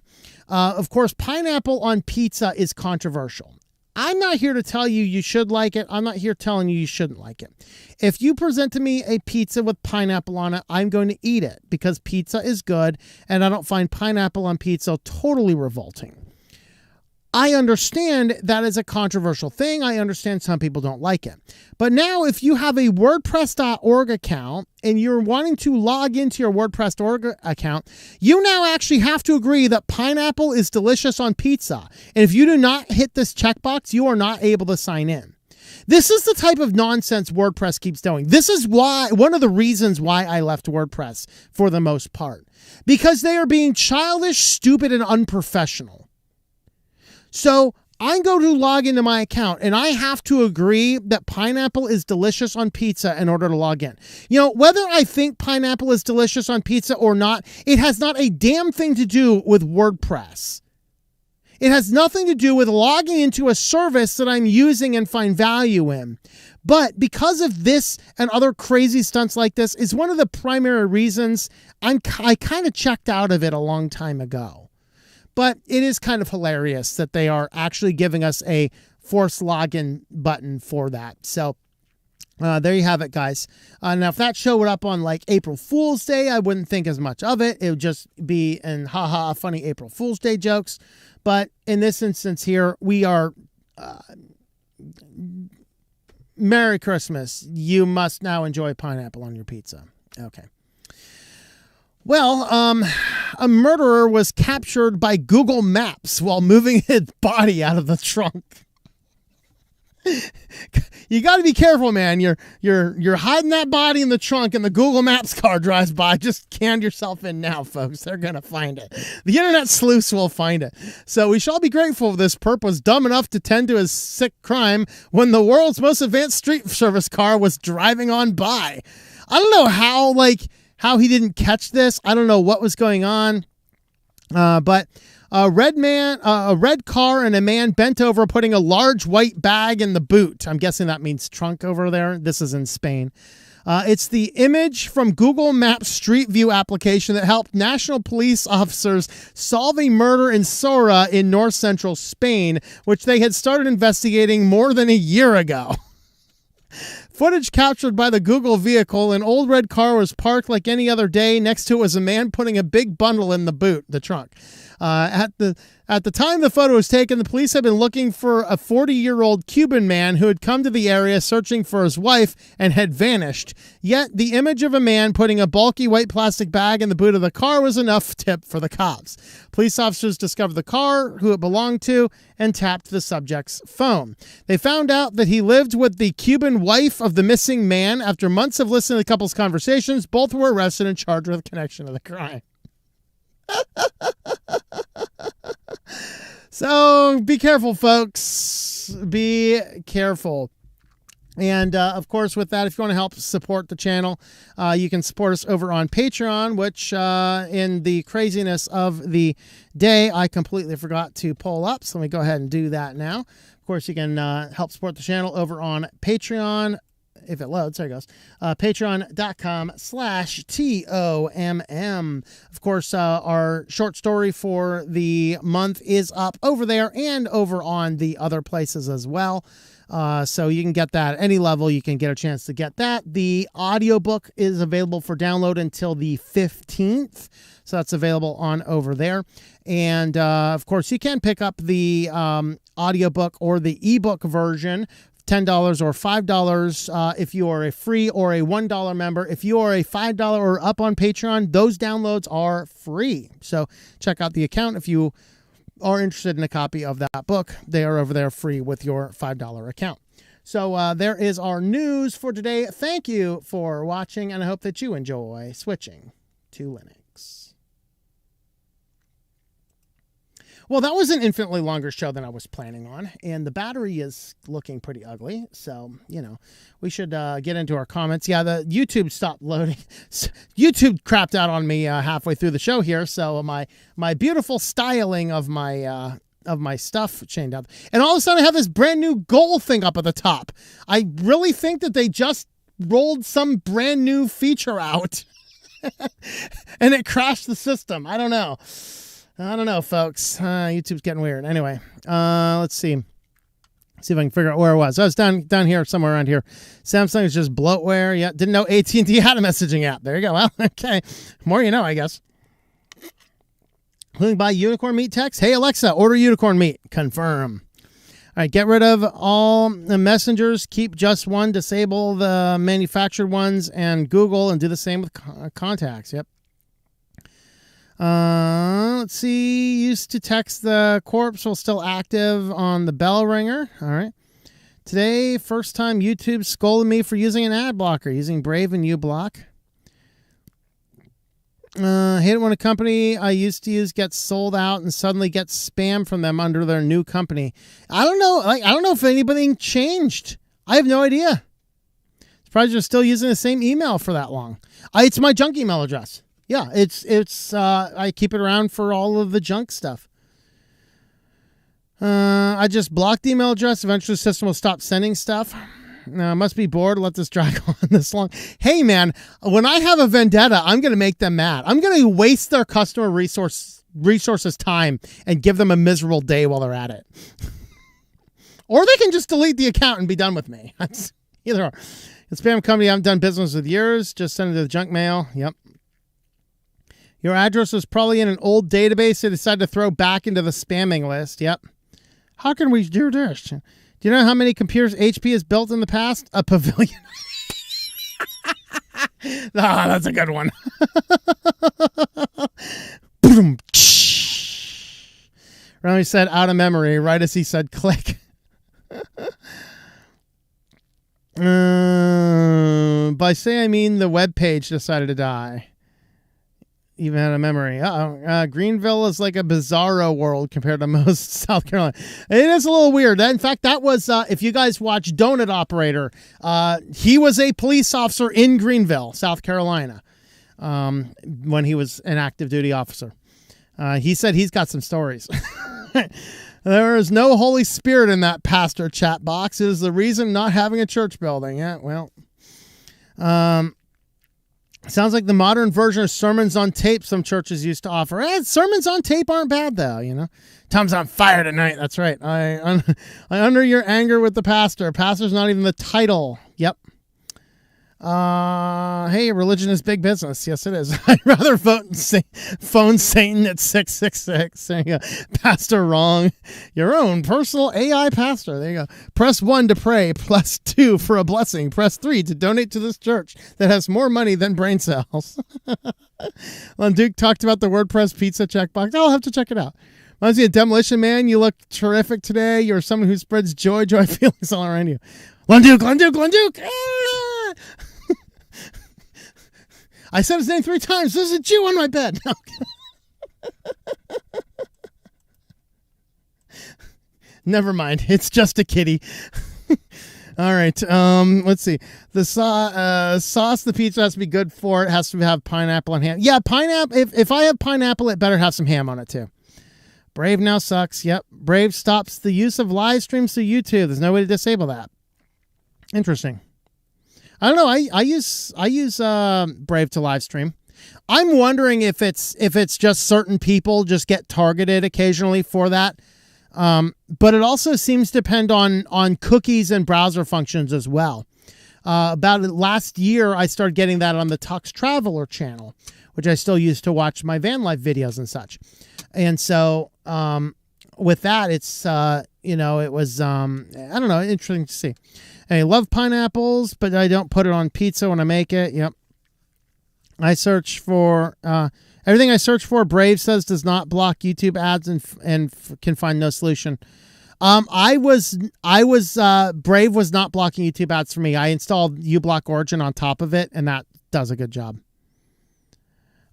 of course, pineapple on pizza is controversial. I'm not here to tell you you should like it. I'm not here telling you you shouldn't like it. If you present to me a pizza with pineapple on it, I'm going to eat it because pizza is good, and I don't find pineapple on pizza totally revolting. I understand that is a controversial thing. I understand some people don't like it. But now if you have a WordPress.org account and you're wanting to log into your WordPress.org account, you now actually have to agree that pineapple is delicious on pizza. And if you do not hit this checkbox, you are not able to sign in. This is the type of nonsense WordPress keeps doing. This is why, one of the reasons why I left WordPress for the most part, because they are being childish, stupid, and unprofessional. So I go to log into my account and I have to agree that pineapple is delicious on pizza in order to log in. You know, whether I think pineapple is delicious on pizza or not, it has not a damn thing to do with WordPress. It has nothing to do with logging into a service that I'm using and find value in. But because of this and other crazy stunts like this is one of the primary reasons I kind of checked out of it a long time ago. But it is kind of hilarious that they are actually giving us a forced login button for that. So there you have it, guys. Now, if that showed up on like April Fool's Day, I wouldn't think as much of it. It would just be in haha funny April Fool's Day jokes. But in this instance here, we are Merry Christmas. You must now enjoy pineapple on your pizza. Okay. Well, a murderer was captured by Google Maps while moving his body out of the trunk. You got to be careful, man. You're hiding that body in the trunk and the Google Maps car drives by. Just can yourself in now, folks. They're going to find it. The internet sleuths will find it. So we shall be grateful this perp was dumb enough to tend to his sick crime when the world's most advanced street service car was driving on by. I don't know how he didn't catch this. I don't know what was going on. But a red car and a man bent over putting a large white bag in the boot. I'm guessing that means trunk over there. This is in Spain. It's the image from Google Maps Street View application that helped national police officers solve a murder in Sora in north central Spain, which they had started investigating more than a year ago. Footage captured by the Google vehicle, an old red car was parked like any other day. Next to it was a man putting a big bundle in the boot, the trunk. At the time the photo was taken, the police had been looking for a 40-year-old Cuban man who had come to the area searching for his wife and had vanished. Yet the image of a man putting a bulky white plastic bag in the boot of the car was enough tip for the cops. Police officers discovered the car, who it belonged to, and tapped the subject's phone. They found out that he lived with the Cuban wife of the missing man. After months of listening to the couple's conversations, both were arrested and charged with connection to the crime. So be careful, folks. Be careful. And, of course, with that, if you want to help support the channel, you can support us over on Patreon, which in the craziness of the day, I completely forgot to pull up. So let me go ahead and do that now. Of course, you can help support the channel over on Patreon. If it loads, there it goes. Patreon.com/TOMM. Of course, our short story for the month is up over there and over on the other places as well. So you can get that at any level. You can get a chance to get that. The audiobook is available for download until the 15th. So that's available on over there. And, of course, you can pick up the audiobook or the ebook version, $10 or $5 if you are a free or a $1 member. If you are a $5 or up on Patreon, those downloads are free. So check out the account if you are interested in a copy of that book. They are over there free with your $5 account. So there is our news for today. Thank you for watching, and I hope that you enjoy switching to Linux. Well, that was an infinitely longer show than I was planning on, and the battery is looking pretty ugly, so, you know, we should get into our comments. Yeah, the YouTube stopped loading. YouTube crapped out on me halfway through the show here, so my beautiful styling of my stuff changed up. And all of a sudden, I have this brand new goal thing up at the top. I really think that they just rolled some brand new feature out, and it crashed the system. I don't know, folks. YouTube's getting weird. Anyway, let's see. See if I can figure out where I was. I was down here, somewhere around here. Samsung is just bloatware. Yeah, didn't know AT&T had a messaging app. There you go. Well, okay. More you know, I guess. Including buy unicorn meat text. Hey, Alexa, order unicorn meat. Confirm. All right, get rid of all the messengers. Keep just one. Disable the manufactured ones and Google, and do the same with contacts. Yep. Let's see. Used to text the corpse while still active on the bell ringer. All right. Today, first time YouTube scolded me for using an ad blocker, using Brave and uBlock. Hate it when a company I used to use gets sold out and suddenly gets spam from them under their new company. I don't know. I don't know if anything changed. I have no idea. Surprised you're still using the same email for that long. It's my junk email address. Yeah, it's I keep it around for all of the junk stuff. I just blocked the email address. Eventually the system will stop sending stuff. Must be bored. Let this drag on this long. Hey, man, when I have a vendetta, I'm going to make them mad. I'm going to waste their customer resources time and give them a miserable day while they're at it. Or they can just delete the account and be done with me. That's either or. The spam company I haven't done business with years. Just send it to the junk mail. Yep. Your address was probably in an old database they decided to throw back into the spamming list. Yep. How can we do this? Do you know how many computers HP has built in the past? A pavilion. That's a good one. Ronnie said out of memory, right as he said click. By say I mean the web page decided to die. Even out of memory. Greenville is like a bizarro world compared to most South Carolina. It is a little weird. In fact, that was, if you guys watch Donut Operator, he was a police officer in Greenville, South Carolina, when he was an active duty officer. He said he's got some stories. There is no Holy Spirit in that pastor chat box. It is the reason not having a church building. Yeah, well. Sounds like the modern version of sermons on tape some churches used to offer. Sermons on tape aren't bad, though, you know. Tom's on fire tonight. That's right. I under your anger with the pastor. Pastor's not even the title. Yep. Hey, religion is big business. Yes, it is. I'd rather phone Satan at 666. There you go. Pastor wrong. Your own personal AI pastor. There you go. Press 1 to pray. Press 2 for a blessing. Press 3 to donate to this church that has more money than brain cells. Duke talked about the WordPress pizza checkbox. I'll have to check it out. Reminds me of Demolition Man. You look terrific today. You're someone who spreads joy feelings all around you. Lunduke. Ah! I said his name 3 times. There's a Jew on my bed. Never mind. It's just a kitty. All right. Let's see. The sauce the pizza has to be good for. It has to have pineapple and ham. Yeah, pineapple. If I have pineapple, it better have some ham on it too. Brave now sucks. Yep. Brave stops the use of live streams to YouTube. There's no way to disable that. Interesting. I don't know. I use Brave to live stream. I'm wondering if it's just certain people just get targeted occasionally for that. But it also seems to depend on cookies and browser functions as well. About last year, I started getting that on the Tux Traveler channel, which I still use to watch my van life videos and such. And so with that, it's, it was, I don't know, interesting to see. I love pineapples, but I don't put it on pizza when I make it. Yep. I search for everything I search for. Brave says does not block YouTube ads and can find no solution. Brave was not blocking YouTube ads for me. I installed uBlock Origin on top of it, and that does a good job.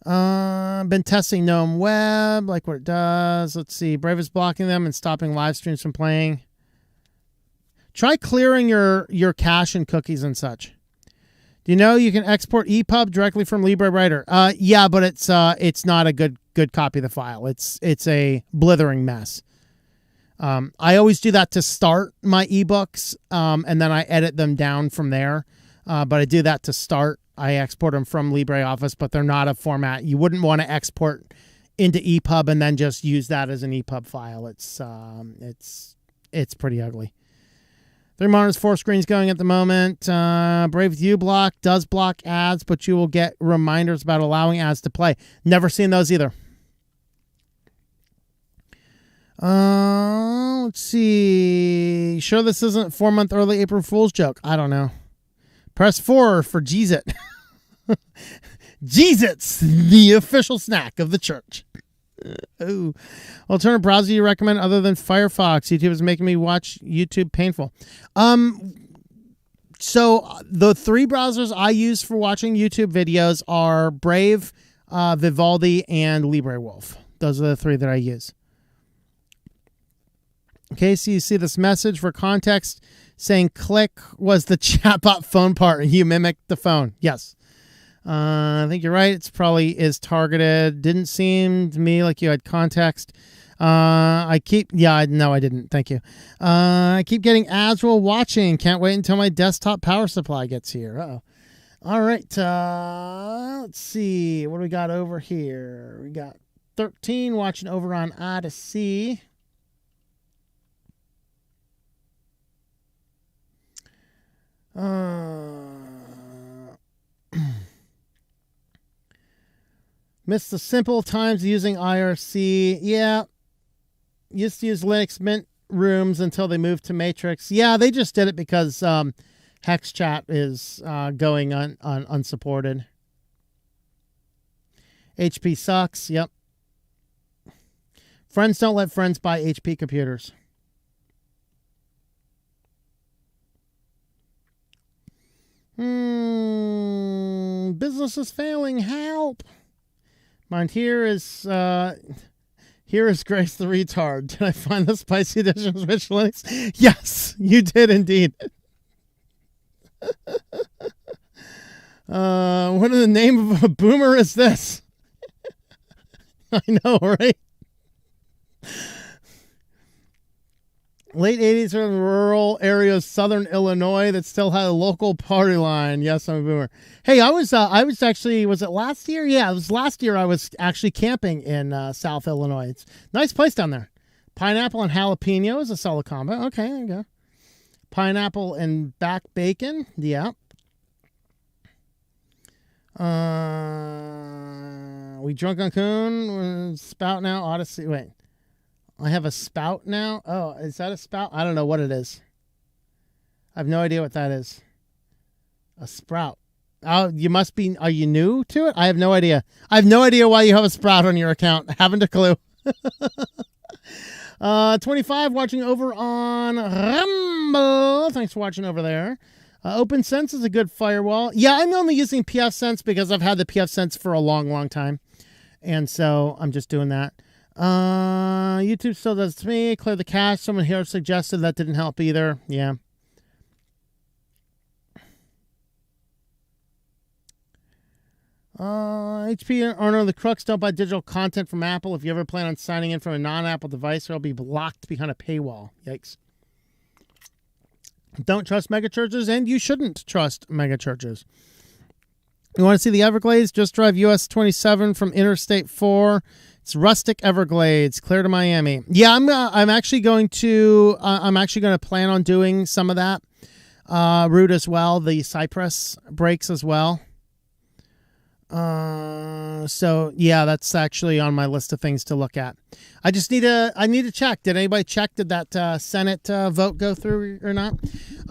Been testing Gnome Web, like what it does. Let's see. Brave is blocking them and stopping live streams from playing. Try clearing your cache and cookies and such. Do you know you can export EPUB directly from LibreWriter? Yeah, but it's not a good copy of the file. It's a blithering mess. I always do that to start my ebooks, and then I edit them down from there. But I do that to start. I export them from LibreOffice, but they're not a format. You wouldn't want to export into EPUB and then just use that as an EPUB file. It's pretty ugly. 3 monitors, 4 screens going at the moment. Brave with uBlock does block ads, but you will get reminders about allowing ads to play. Never seen those either. Let's see. Sure this isn't 4-month early April Fool's joke? I don't know. Press 4 for Jeez-It. Jeez-It's, the official snack of the church. Oh, alternative browser you recommend other than Firefox? YouTube is making me watch YouTube painful. So the 3 browsers I use for watching YouTube videos are Brave, Vivaldi, and LibreWolf. Those are the 3 that I use. Okay, so you see this message for context saying click was the chatbot phone part. You mimicked the phone. Yes. I think you're right. It's probably is targeted. Didn't seem to me like you had context. No, I didn't. Thank you. I keep getting ads while watching. Can't wait until my desktop power supply gets here. Uh-oh. All right. Let's see. What do we got over here? We got 13 watching over on Odyssey. Missed the simple times using IRC. Yeah. Used to use Linux Mint rooms until they moved to Matrix. Yeah, they just did it because Hex Chat is going unsupported. HP sucks. Yep. Friends don't let friends buy HP computers. Business is failing. Help. Mine here is Grace the Retard. Did I find the spicy edition of Switch Linux? Yes, you did indeed. What in the name of a boomer is this? I know, right? Late 80s are in rural areas, southern Illinois, that still had a local party line. Yes, I'm a boomer. Hey, I was actually, was it last year? Yeah, it was last year I was actually camping in South Illinois. It's a nice place down there. Pineapple and jalapeno is a solid combo. Okay, there you go. Pineapple and back bacon. Yeah. We drunk on Coon. Spout now. Odyssey. Wait. I have a spout now? Oh, is that a spout? I don't know what it is. I have no idea what that is. A sprout. Oh, you must be... Are you new to it? I have no idea. I have no idea why you have a sprout on your account. Haven't a clue. 25 watching over on Rumble. Thanks for watching over there. OpenSense is a good firewall. Yeah, I'm only using pfSense because I've had the pfSense for a long, long time. And so I'm just doing that. YouTube still does to me. Clear the cache. Someone here suggested that didn't help either. Yeah. HP owner, the crux, don't buy digital content from Apple. If you ever plan on signing in from a non-Apple device, it'll be blocked behind a paywall. Yikes. Don't trust megachurches, and you shouldn't trust megachurches. You want to see the Everglades? Just drive US 27 from Interstate 4. It's rustic Everglades, clear to Miami. Yeah, I'm actually going to plan on doing some of that route as well. The Cypress breaks as well. So yeah, that's actually on my list of things to look at. I need to check. Did anybody check? Did that Senate vote go through or not?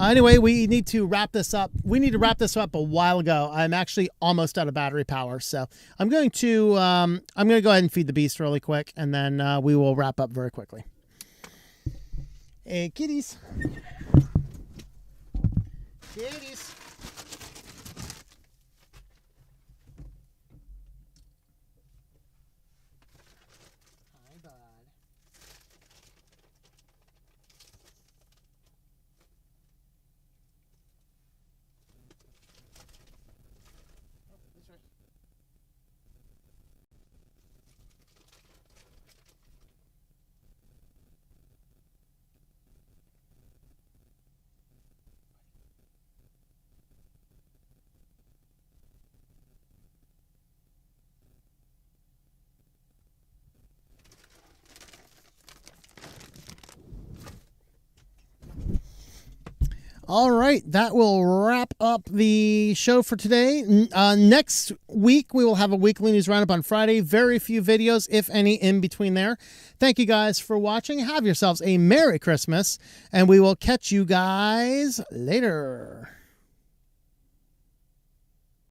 Anyway, we need to wrap this up. We need to wrap this up a while ago. I'm actually almost out of battery power, so I'm going to go ahead and feed the beast really quick, and then we will wrap up very quickly. Hey, kitties. Kitties. All right, that will wrap up the show for today. Next week, we will have a weekly news roundup on Friday. Very few videos, if any, in between there. Thank you guys for watching. Have yourselves a Merry Christmas, and we will catch you guys later.